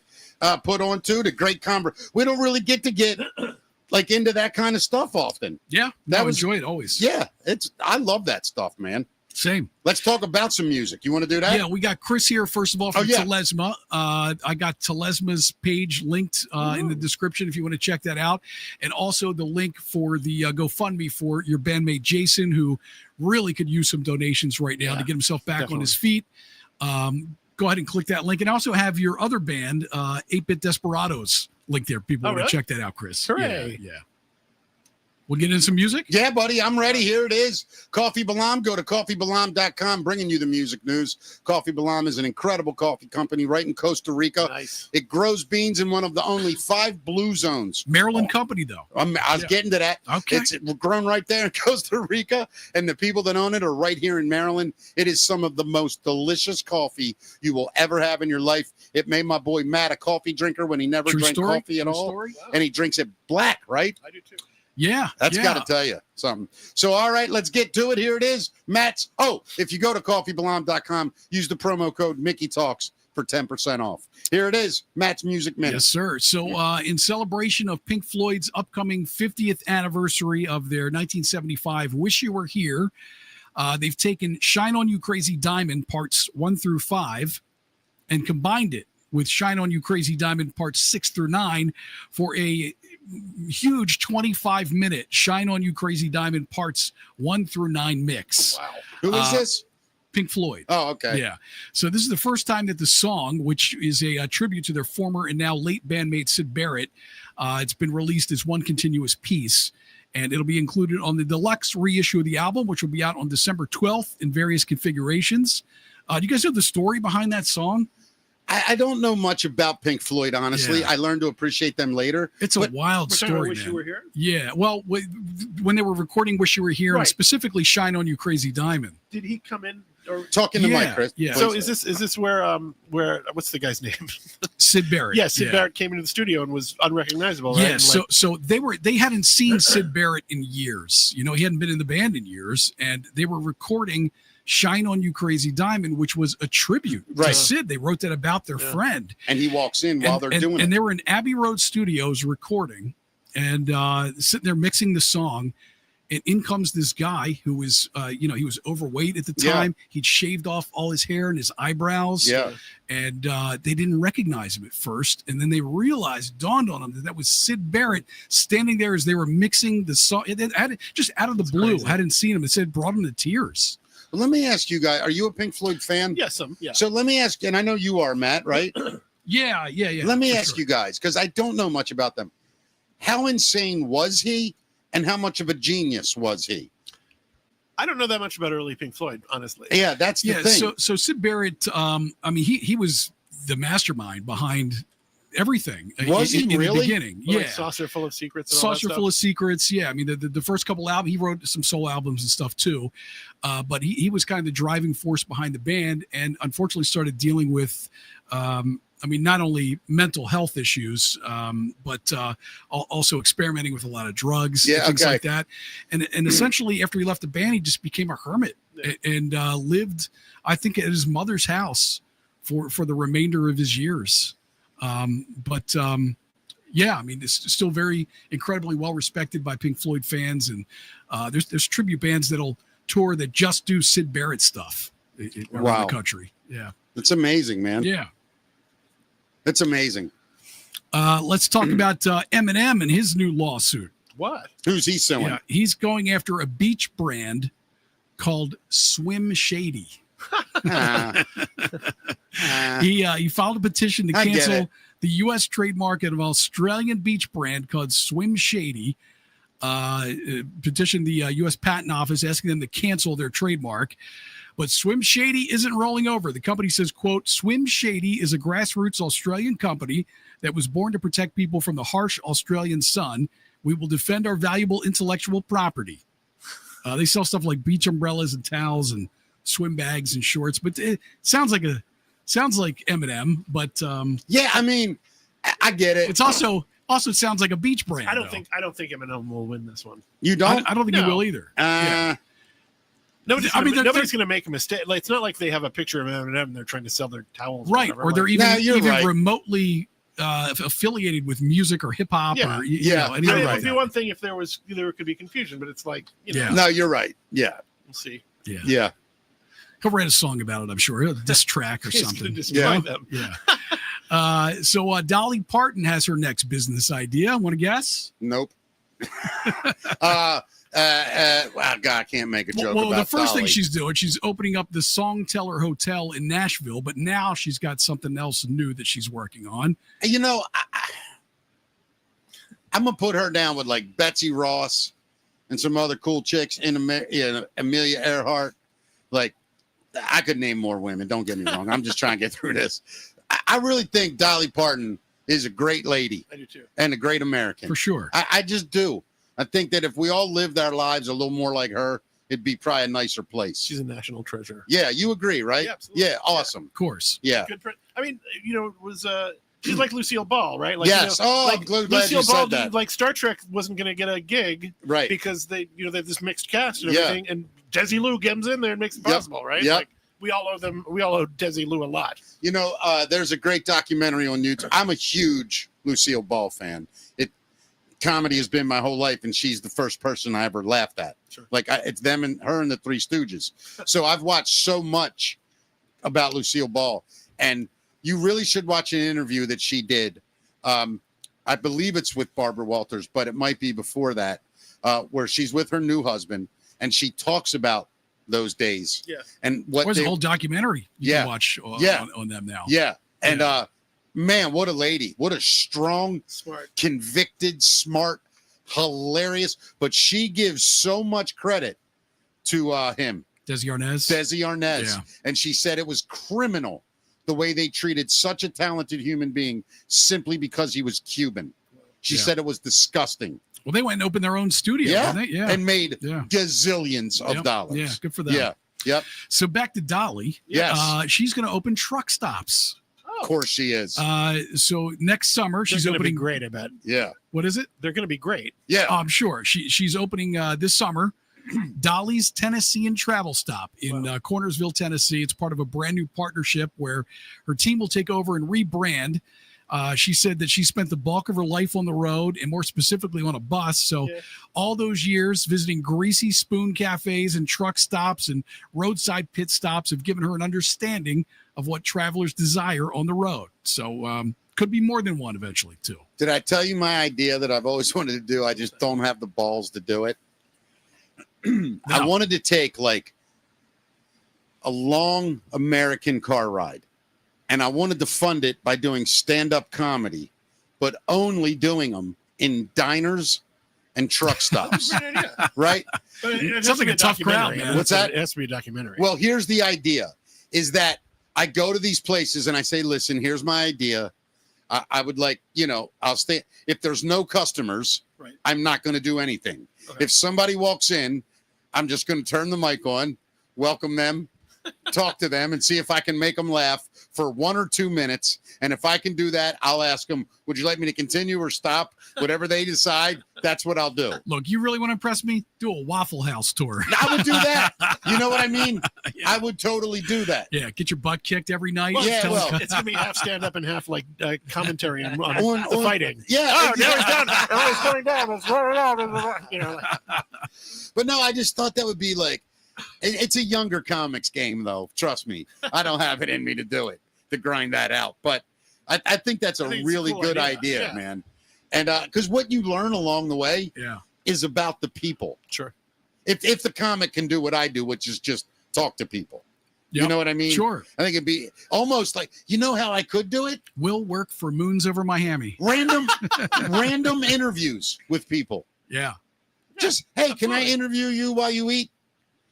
put on too, the great conversation. We don't really get like into that kind of stuff often. Yeah. That No, was- enjoy it always. Yeah, I love that stuff, man. Same. Let's talk about some music. You want to do that? Yeah, we got Chris here, first of all, from Telesma. I got Telesma's page linked in the description if you want to check that out. And also the link for the GoFundMe for your bandmate Jason, who really could use some donations right now to get himself back on his feet. Go ahead and click that link. And I also have your other band, 8-Bit Desperados, link there. People want to check that out, Chris. Hooray. Yeah. We'll get into some music? Yeah, buddy, I'm ready. Here it is. Coffee Balam. Go to coffeebalam.com, bringing you the music news. Coffee Balam is an incredible coffee company right in Costa Rica. Nice. It grows beans in one of the only 5 blue zones. Maryland company, though. I was getting to that. Okay. It's grown right there in Costa Rica, and the people that own it are right here in Maryland. It is some of the most delicious coffee you will ever have in your life. It made my boy Matt a coffee drinker when he never drank coffee at all. Wow. And he drinks it black, right? I do too. Yeah. That's got to tell you something. So, all right, let's get to it. Here it is. Matt's. Oh, if you go to coffeebalam.com, use the promo code Mickey Talks for 10% off. Here it is. Matt's Music Minute. Yes, sir. So in celebration of Pink Floyd's upcoming 50th anniversary of their 1975 Wish You Were Here, they've taken Shine On You Crazy Diamond parts 1 through 5 and combined it with Shine On You Crazy Diamond parts 6 through 9 for a huge 25-minute Shine On You Crazy Diamond parts 1 through 9 mix. Wow. Who is this? Pink Floyd. Oh, okay. Yeah. So this is the first time that the song, which is a tribute to their former and now late bandmate Syd Barrett, it's been released as one continuous piece. And it'll be included on the deluxe reissue of the album, which will be out on December 12th in various configurations. Do you guys know the story behind that song? I don't know much about Pink Floyd, honestly. Yeah. I learned to appreciate them later. It's a wild story, Wish man. You Were Here? Yeah. Well, when they were recording Wish You Were Here, and specifically Shine On You Crazy Diamond. Did he come in? Or Talking to Mike, Chris. Yeah. So is this where what's the guy's name? Syd Barrett. Yeah, Syd Barrett came into the studio and was unrecognizable. Right? Yeah, so they hadn't seen Syd Barrett in years. You know, he hadn't been in the band in years, and they were recording Shine On You Crazy Diamond, which was a tribute to Syd. They wrote that about their friend. And he walks in while they're doing it. And they were in Abbey Road Studios recording and sitting there mixing the song. And in comes this guy who was, he was overweight at the time. He'd shaved off all his hair and his eyebrows. Yeah. And they didn't recognize him at first. And then they realized, dawned on them that was Syd Barrett standing there as they were mixing the song. Just out of the blue, hadn't seen him. It said brought him to tears. Well, let me ask you guys, are you a Pink Floyd fan? Yes, yeah. So let me ask, and I know you are, Matt, right? Yeah. Let me ask you guys, because I don't know much about them. How insane was he, and how much of a genius was he? I don't know that much about early Pink Floyd, honestly. Yeah, that's the thing. So Syd Barrett, he was the mastermind behind everything. Was he in really? the beginning? Like Yeah. Saucer Full of Secrets. And Saucer Full of Secrets. Yeah. I mean, the first couple albums, he wrote some soul albums and stuff too. But he was kind of the driving force behind the band, and unfortunately started dealing with, not only mental health issues, but also experimenting with a lot of drugs and things like that. And essentially, after he left the band, he just became a hermit and lived, I think, at his mother's house for the remainder of his years. It's still very incredibly well respected by Pink Floyd fans, and there's tribute bands that'll tour that just do Syd Barrett stuff around the country. Yeah, it's amazing, man. Yeah, it's amazing. Let's talk about Eminem and his new lawsuit. What? Who's he suing? Yeah, he's going after a beach brand called Swim Shady. He filed a petition to cancel the U.S. trademark of an Australian beach brand called Swim Shady. Petitioned the U.S. Patent Office asking them to cancel their trademark. But Swim Shady isn't rolling over. The company says, quote, Swim Shady is a grassroots Australian company that was born to protect people from the harsh Australian sun. We will defend our valuable intellectual property. They sell stuff like beach umbrellas and towels and swim bags and shorts, but it sounds like Eminem, but I get it. It's also sounds like a beach brand. I don't think Eminem will win this one. You don't? I don't think he will either. Nobody's going to make a mistake. Like, it's not like they have a picture of Eminem and they're trying to sell their towels, right? Or they're even right. remotely affiliated with music or hip hop, or anything it like would be that. one thing if there could be confusion, but it's like, No, you're right. Yeah, we'll see. Yeah. He'll write a song about it, I'm sure. A diss track or He's something. gonna destroy them. Yeah. So Dolly Parton has her next business idea. Want to guess? Nope. Wow, God, I can't make a joke Well, about the first thing Dolly. she's doing, she's opening up the Song Teller Hotel in Nashville, but now she's got something else new that she's working on. You know, I'm gonna put her down with like Betsy Ross and some other cool chicks in Amelia Earhart. Like, I could name more women. Don't get me wrong. I'm just trying to get through this. I really think Dolly Parton is a great lady. I do too. And a great American. For sure. I just do. I think that if we all lived our lives a little more like her, it'd be probably a nicer place. She's a national treasure. Yeah, you agree, right? Yeah, absolutely. Yeah, awesome. Of course. Yeah. Good friend. I mean, it was she's like Lucille Ball, right? Like, Yes. I'm glad you said that. Like Star Trek wasn't going to get a gig, Right. Because they have this mixed cast and Yeah. everything, and Desi Lou gets in there and makes it possible, right? Yep. Like we all owe Desi Lou a lot. You know, there's a great documentary on YouTube. I'm a huge Lucille Ball fan. Comedy has been my whole life, and she's the first person I ever laughed at. Sure. Like it's them and her and the Three Stooges. So I've watched so much about Lucille Ball, and you really should watch an interview that she did. I believe it's with Barbara Walters, but it might be before that, where she's with her new husband, and she talks about those days. Yeah. And what There's a whole documentary you Yeah. can watch Yeah. on them now. Yeah. And man, what a lady. What a strong, Smart. convicted, smart, hilarious. But she gives so much credit to him, Desi Arnaz. Desi Arnaz. Yeah. And she said it was criminal the way they treated such a talented human being simply because he was Cuban. She Yeah. said it was disgusting. Well, they went and opened their own studio, Yeah. didn't they? Yeah. And made Yeah. gazillions of Yep. dollars. Yeah, good for them. Yeah. Yep. So back to Dolly. Yes. She's going to open truck stops. Of course she is. So next summer, They're she's gonna be opening. great, I bet. Yeah. What is it? They're going to be great. Yeah. I'm sure she's opening this summer. Dolly's Tennessean Travel Stop in Cornersville, Tennessee. It's part of a brand new partnership where her team will take over and rebrand. She said that she spent the bulk of her life on the road and more specifically on a bus. So all those years visiting greasy spoon cafes and truck stops and roadside pit stops have given her an understanding of what travelers desire on the road. So could be more than one eventually too. Did I tell you my idea that I've always wanted to do? I just don't have the balls to do it. I wanted to take like a long American car ride, and I wanted to fund it by doing stand-up comedy, but only doing them in diners and truck stops. Great idea. Right? But it Sounds like has to be a tough crowd, documentary. man. What's that? It has to be a documentary. Well, here's the idea, is that I go to these places and I say, listen, here's my idea. I would like, I'll stay. If there's no customers, Right. I'm not going to do anything. Okay. If somebody walks in, I'm just going to turn the mic on, welcome them, talk to them, and see if I can make them laugh for 1 or 2 minutes. And if I can do that, I'll ask them, would you like me to continue or stop? Whatever they decide, that's what I'll do. Look, you really want to impress me? Do a Waffle House tour. I would do that. You know what I mean? Yeah. I would totally do that. Yeah, get your butt kicked every night. Yeah, Tell us- well, It's going to be half stand up and half like commentary on On- the on- fighting. Yeah. Oh, now he's down. Oh, he's coming down. It's running out. Like, But no, I just thought that would be like, it's a younger comics game, though. Trust me. I don't have it in me to do it, to grind that out. But I think that's a I think it's a really cool good idea. idea, Yeah. man. And because what you learn along the way Yeah. is about the people. sure. If the comic can do what I do, which is just talk to people. You Yep. know what I mean? Sure. I think it'd be almost like, you know how I could do it? Will work for Moons Over Miami. Random interviews with people. Yeah. Just, hey, can I Absolutely. interview you while you eat?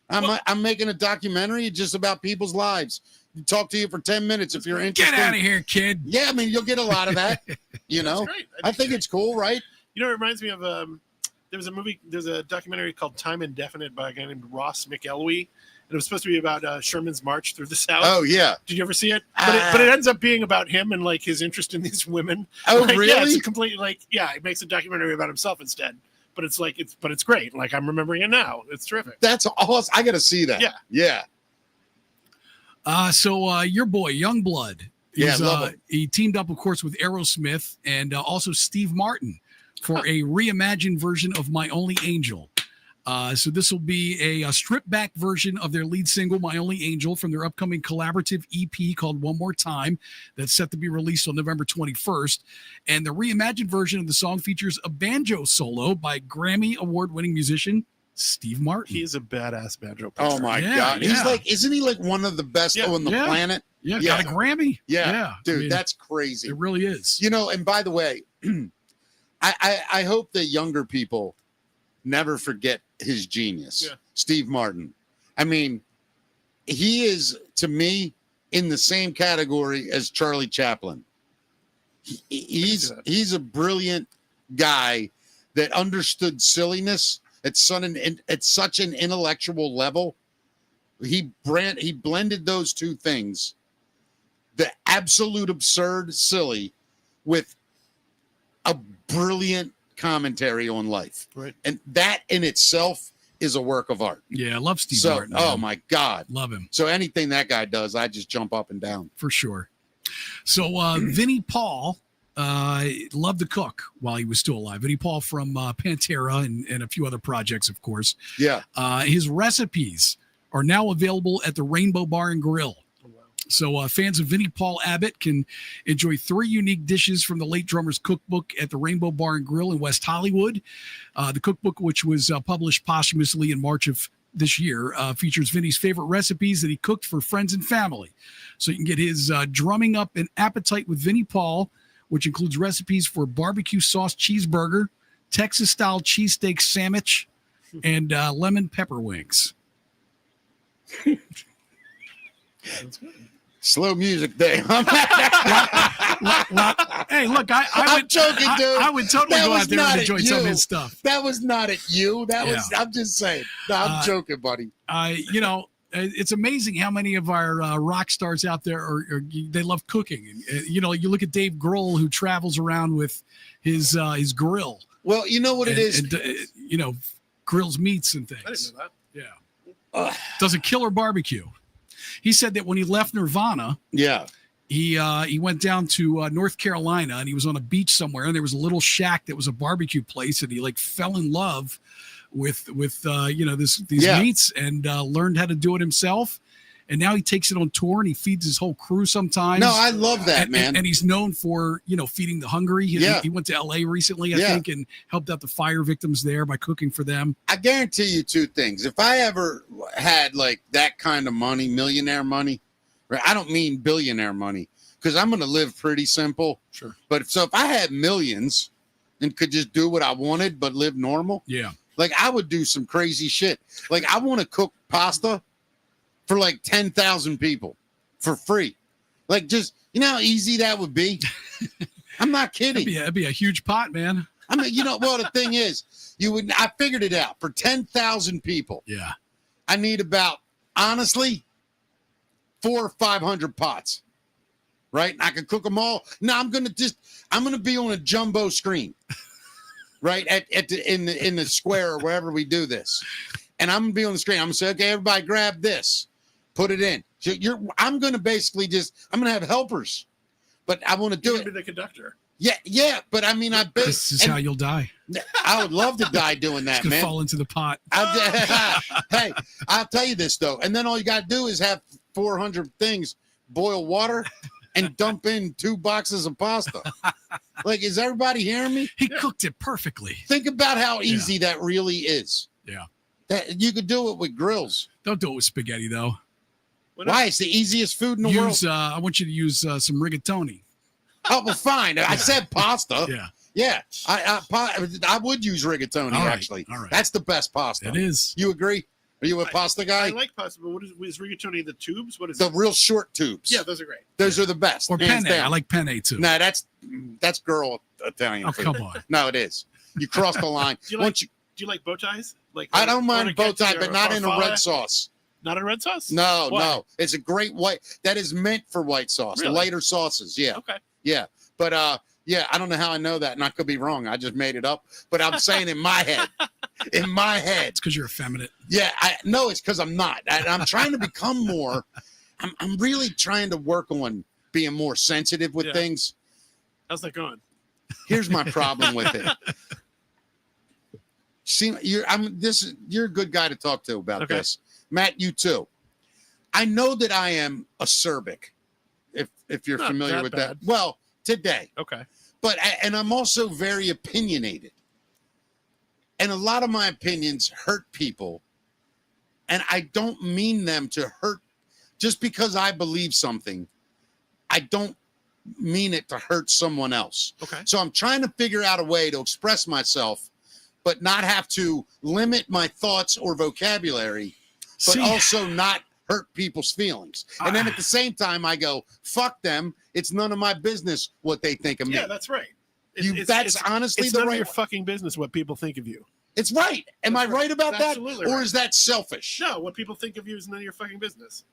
I'm making a documentary just about people's lives. Talk to you for 10 minutes if you're interested. Get out of here, kid. Yeah, I mean, you'll get a lot of that. You know, That's great. I think it's cool, right? You know, it reminds me of there's a documentary called Time Indefinite by a guy named Ross McElwee. And it was supposed to be about Sherman's march through the South. Oh, yeah. Did you ever see it? But it ends up being about him and like his interest in these women. Oh, Like, really? Yeah, it's a completely it makes a documentary about himself instead. But it's great. Like I'm remembering it now. It's terrific. That's awesome. I got to see that. Yeah. Yeah. So your boy, Youngblood, Yeah, love him. he teamed up, of course, with Aerosmith and also Steve Martin for a reimagined version of My Only Angel. So this will be a stripped back version of their lead single, My Only Angel, from their upcoming collaborative EP called One More Time, that's set to be released on November 21st. And the reimagined version of the song features a banjo solo by Grammy award-winning musician Steve Martin. He is a badass banjo player. Oh my God. He's like, isn't he like one of the best on the planet? Yeah, got a Grammy. Yeah. Dude, I mean, that's crazy. It really is. You know, and by the way, I hope that younger people never forget his genius, Steve Martin. I mean, he is, to me, in the same category as Charlie Chaplin. He's a brilliant guy that understood silliness at such an intellectual level. He blended those two things, the absolute absurd silly with a brilliant commentary on life. Right. And that in itself is a work of art. Yeah, I love Steve Martin. Oh my God. Love him. So anything that guy does, I just jump up and down. For sure. So Vinnie Paul loved to cook while he was still alive. Vinnie Paul from Pantera and a few other projects, of course. Yeah. His recipes are now available at the Rainbow Bar and Grill. So fans of Vinnie Paul Abbott can enjoy 3 unique dishes from the late drummer's cookbook at the Rainbow Bar and Grill in West Hollywood. The cookbook, which was published posthumously in March of this year, features Vinnie's favorite recipes that he cooked for friends and family. So you can get his Drumming Up an Appetite with Vinnie Paul, which includes recipes for barbecue sauce cheeseburger, Texas-style cheesesteak sandwich, and lemon pepper wings. Slow music day. Hey, look, I'm joking, dude. I would totally That go was out there not and at enjoy some of his stuff. That was not at you. That was, Yeah. I'm just saying. No, I'm joking, buddy. You know, it's amazing how many of our rock stars out there they love cooking. And, you know, you look at Dave Grohl, who travels around with his grill. Well, you know what it is? And, you know, grills meats and things. I didn't know that. Yeah. Does a killer barbecue. He said that when he left Nirvana, he went down to North Carolina, and he was on a beach somewhere, and there was a little shack that was a barbecue place, and he like fell in love with you know, these meats, and learned how to do it himself. And now he takes it on tour, and he feeds his whole crew sometimes. No, I love that, man. And he's known for, you know, feeding the hungry. He went to LA recently, I think, and helped out the fire victims there by cooking for them. I guarantee you 2 things. If I ever had like that kind of money, millionaire money, right? I don't mean billionaire money, because I'm going to live pretty simple. Sure. But if I had millions and could just do what I wanted but live normal, like I would do some crazy shit. Like I want to cook pasta for like 10,000 people for free. Like, just, you know how easy that would be? I'm not kidding. That'd be a huge pot, man. I mean, you know, well, the thing is, I figured it out. For 10,000 people, I need about, honestly, 400 or 500 pots, right? I can cook them all. No, I'm going to be on a jumbo screen, right? In the square or wherever we do this. And I'm going to be on the screen. I'm going to say, okay, everybody grab this. Put it in. So I'm going to basically I'm going to have helpers, but I want to do it. Be the conductor. Yeah. But I mean, This is how you'll die. I would love to die doing that, man. Fall into the pot. Hey, I'll tell you this though. And then all you got to do is have 400 things, boil water, and dump in 2 boxes of pasta. Like, is everybody hearing me? He cooked it perfectly. Think about how easy that really is. Yeah. That you could do it with grills. Don't do it with spaghetti though. Why? It's the easiest food in the world. I want you to use some rigatoni. Oh, well, fine. I said pasta. Yeah. I would use rigatoni, actually. All right. That's the best pasta. It is. You agree? Are you a pasta guy? I like pasta, but what is rigatoni? The tubes? What is the real short tubes? Yeah, those are great. Those are the best. Or penne. I like penne too. No, that's girl Italian food. Come on. No, it is. You cross the line. Do you like bow ties? Like I don't mind bow tie, but not in a red sauce. Not in red sauce? No, Why? no. It's a great white. That is meant for white sauce. Really? The lighter sauces. Yeah. Okay. Yeah. But yeah, I don't know how I know that, and I could be wrong. I just made it up. But I'm saying in my head. In my head. It's because you're effeminate. Yeah. No, it's because I'm not. I'm trying to become more. I'm really trying to work on being more sensitive with things. How's that going? Here's my problem with it. See, you're a good guy to talk to about Okay. this. Matt, you too. I know that I am acerbic, if you're Not familiar that with bad. that. Well, today. Okay. And I'm also very opinionated. And a lot of my opinions hurt people. And I don't mean them to hurt just because I believe something. I don't mean it to hurt someone else. Okay. So I'm trying to figure out a way to express myself, but not have to limit my thoughts or vocabulary, but See, also not hurt people's feelings. And then at the same time, I go, fuck them. It's none of my business what they think of me. Yeah, that's right. That's honestly it's the none right of your way. fucking business what people think of you. It's right. Am That's I right about that? Absolutely Or right. is that selfish? No, what people think of you is none of your fucking business.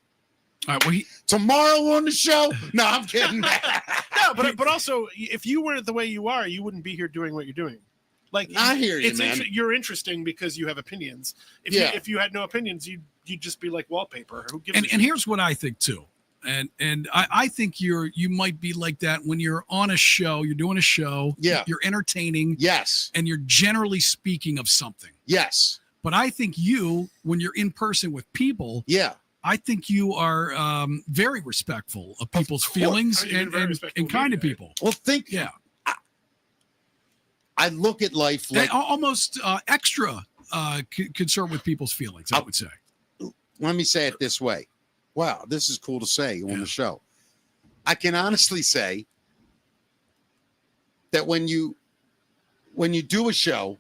all right, well, Tomorrow on the show? No, I'm kidding. No, but also, if you weren't the way you are, you wouldn't be here doing what you're doing. Like, I hear you, man. You're interesting because you have opinions. If you had no opinions, you'd just be like wallpaper. Who gives a shit? and here's what I think too. And I think you might be like that when you're on a show, you're doing a show, Yeah. you're entertaining, Yes. and you're generally speaking of something. Yes. But I think when you're in person with people, Yeah. I think you are very respectful of people's course. feelings You're very respectful and of kind me, of right? people. Well, Yeah. I look at life like, Almost extra concerned with people's feelings, I would say. let me say it this way. Wow, this is cool to say on the show. I can honestly say that when you do a show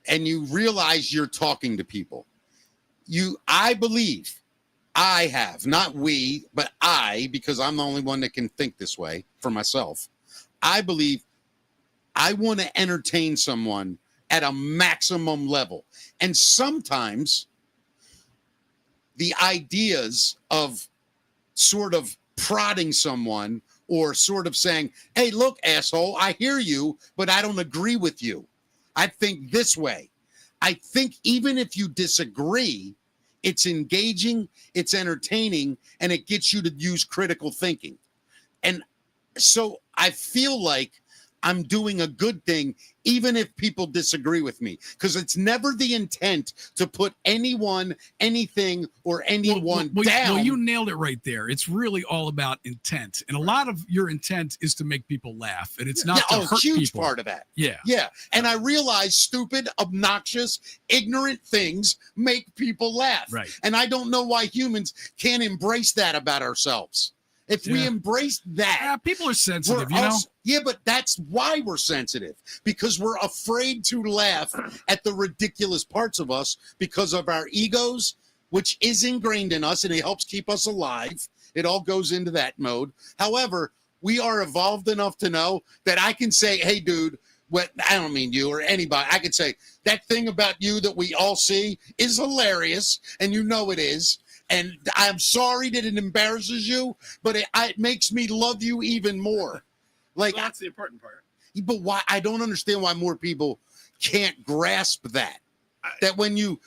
and you realize you're talking to people, I believe I have, not we, but I, because I'm the only one that can think this way for myself. I believe I want to entertain someone at a maximum level. And sometimes the ideas of sort of prodding someone or sort of saying, hey, look, asshole, I hear you, but I don't agree with you. I think this way. I think even if you disagree, it's engaging, it's entertaining, and it gets you to use critical thinking. And so I feel like I'm doing a good thing, even if people disagree with me, because it's never the intent to put anyone, anything, or anyone down. Well, you nailed it right there. It's really all about intent. And a lot of your intent is to make people laugh, and it's not to hurt huge people. part of that. Yeah. Yeah. And I realize stupid, obnoxious, ignorant things make people laugh. Right. And I don't know why humans can't embrace that about ourselves. If we Yeah. embrace that, Yeah, people are sensitive, we're you know? also- yeah, but that's why we're sensitive, because we're afraid to laugh at the ridiculous parts of us because of our egos, which is ingrained in us and it helps keep us alive. It all goes into that mode. However, we are evolved enough to know that I can say, hey, dude, I don't mean you or anybody. I could say that thing about you that we all see is hilarious, and you know it is. And I'm sorry that it embarrasses you, but it makes me love you even more. Like, Well, that's the important part. but why? I don't understand why more people can't grasp that. That when you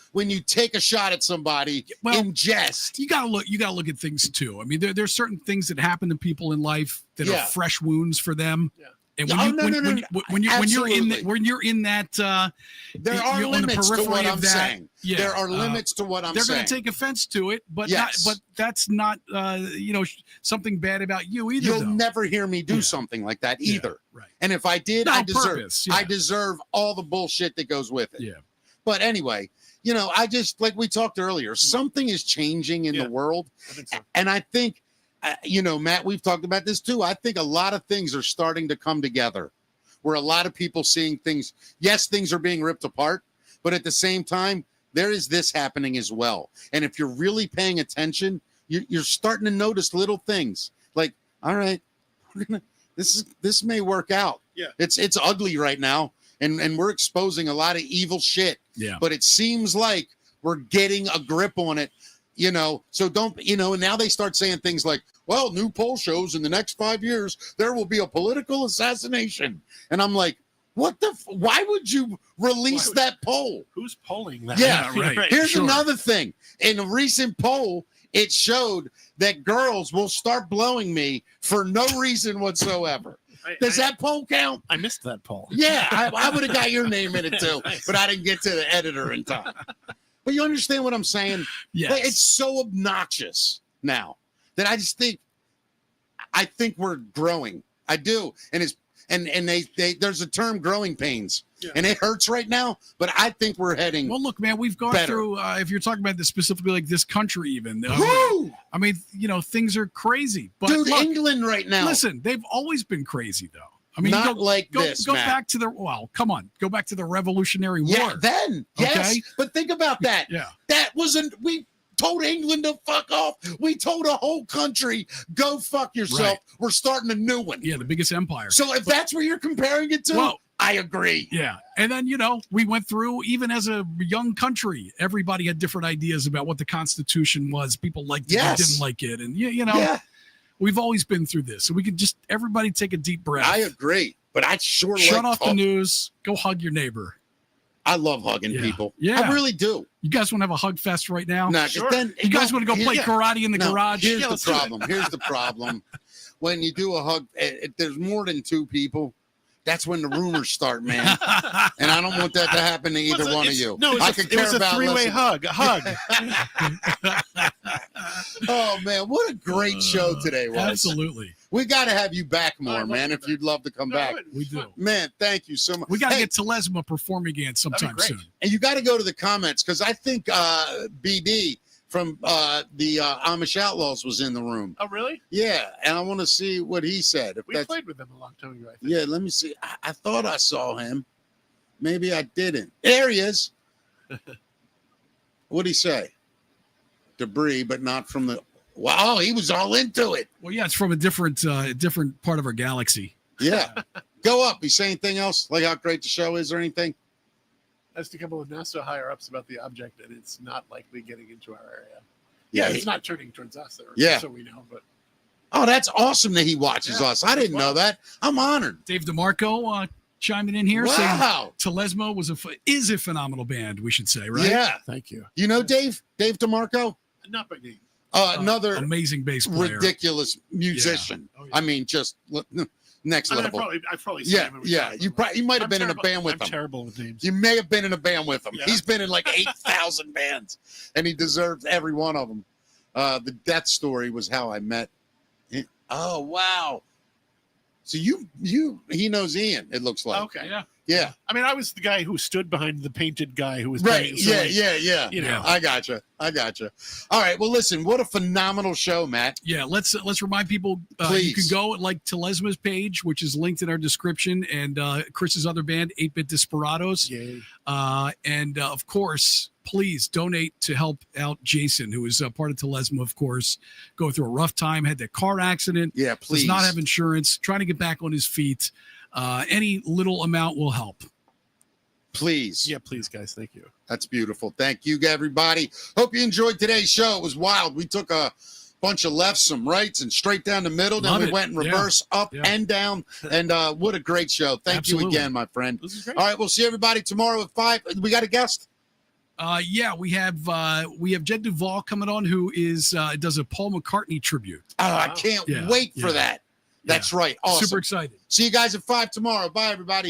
take a shot at somebody in jest, You gotta look at things too. I mean, there's certain things that happen to people in life that are fresh wounds for them. Yeah. And Oh, no. when you're in that there are you're on the limits to periphery what of I'm that, saying. yeah, There are limits to what I'm they're saying. going to take offense to it, but Yes. but that's not something bad about you either. You'll though. never hear me do something like that either. Right. And if I did, No, I deserve purpose, yeah. I deserve all the bullshit that goes with it. Yeah. But anyway, I just, like we talked earlier, something is changing in the world. I think so. And I think, Matt, we've talked about this too. I think a lot of things are starting to come together where a lot of people seeing things. Yes, things are being ripped apart, but at the same time, there is this happening as well. And if you're really paying attention, you're starting to notice little things like, all right, this may work out. Yeah. It's ugly right now. And we're exposing a lot of evil shit. Yeah. But it seems like we're getting a grip on it, so don't, and now they start saying things like, well, new poll shows in the next 5 years, there will be a political assassination. And I'm like, why would you release that poll? Who's polling that? Yeah, right. Here's Sure. another thing. In a recent poll, it showed that girls will start blowing me for no reason whatsoever. Does that poll count? I missed that poll. Yeah, I would have got your name in it too, Nice. but I didn't get to the editor in time. But you understand what I'm saying? Yes. Like, it's so obnoxious now that I think we're growing. I do, and they there's a term, growing pains, and it hurts right now. But I think we're heading. Well, look, man, we've gone better. through. If you're talking about this specifically, like this country, even. Woo! I mean, things are crazy. But Dude, look, England right now. listen, they've always been crazy, though. I mean, Not go, like go, this, Go Matt. back to come on, go back to the Revolutionary War. Yeah, then yes, Okay? but think about that. Yeah. That wasn't we. Told England to fuck off. We told a whole country, go fuck yourself. Right. We're starting a new one. Yeah, the biggest empire. So if that's where you're comparing it to, Well, I agree. Yeah. And then, we went through, even as a young country, everybody had different ideas about what the Constitution was. People liked it, Yes. didn't like it. And, Yeah, we've always been through this. So we could just, everybody take a deep breath. I agree. But I sure Shut like off the news. Go hug your neighbor. I love hugging Yeah. people. Yeah. I really do. You guys want to have a hug fest right now? Nah, Sure. then, You guys want to go play yeah. karate in the No, garage? Here's Yeah, the let's do it. problem. Here's the problem. When you do a hug, if there's more than two people, that's when the rumors start, man. And I don't want that to happen to either one of you. No, I it could was care a about three-way less- hug. A hug. Oh man, what a great show today was. Absolutely. We got to have you back more, I'd love man. to If be you'd love to come No, back, We do. man. Thank you so much. We got to Hey, get Telesma performing again sometime great. soon. and you got to go to the comments because I think BD from the Amish Outlaws was in the room. Oh, really? Yeah, and I want to see what he said. If We that's played with them a long time ago, I think. yeah, let me see. I thought I saw him. Maybe I didn't. There he is. What'd he say? Debris, but not from the. Wow, he was all into it. Well, yeah, it's from a different part of our galaxy. Yeah. Go up. You say anything else? Like how great the show is or anything? Asked a couple of NASA higher ups about the object, and it's not likely getting into our area. Yeah, It's not turning towards us, there, Yeah. so we know. But Oh, that's awesome that he watches Yeah, us. I didn't know that. I'm honored. Dave DeMarco chiming in here saying Wow. Telesma is a phenomenal band, we should say, right? Yeah. thank you. You know Dave DeMarco? Not by name. Another Amazing bass player. ridiculous musician. Yeah. Oh, yeah. I mean, just next I mean, level. I've probably seen Yeah, him. every yeah. time. You might have I'm been in a terrible- band with I'm him. terrible with names. You may have been in a band with him. Yeah. He's been in like 8,000 bands, and he deserves every one of them. The death story was how I met. Oh wow! So he knows Ian. It looks like. Okay. Yeah. I mean, I was the guy who stood behind the painted guy who was Right. playing, so, like, Yeah. You know, Yeah. I gotcha. All right. Well, listen. What a phenomenal show, Matt. Yeah, let's remind people you Please. can go like Telesma's page, which is linked in our description, and Chris's other band, 8-Bit Desperados. yay. And of course, please donate to help out Jason, who is part of Telesma, of course, going through a rough time, had that car accident, Yeah. Please. does not have insurance, trying to get back on his feet. Any little amount will help. Please. Yeah, please, guys. Thank you. That's beautiful. Thank you, everybody. Hope you enjoyed today's show. It was wild. We took a bunch of lefts, some rights, and straight down the middle. Then Love we it. went in Yeah. reverse, up Yeah. and down. And what a great show. Thank Absolutely. you again, my friend. This is great. All right, we'll see everybody tomorrow at 5. We got a guest. Yeah, we have Jed Duvall coming on, who is does a Paul McCartney tribute. Oh, I Wow. can't Yeah, wait for yeah. that. That's right. Awesome. Super excited. See you guys at 5 tomorrow. Bye, everybody.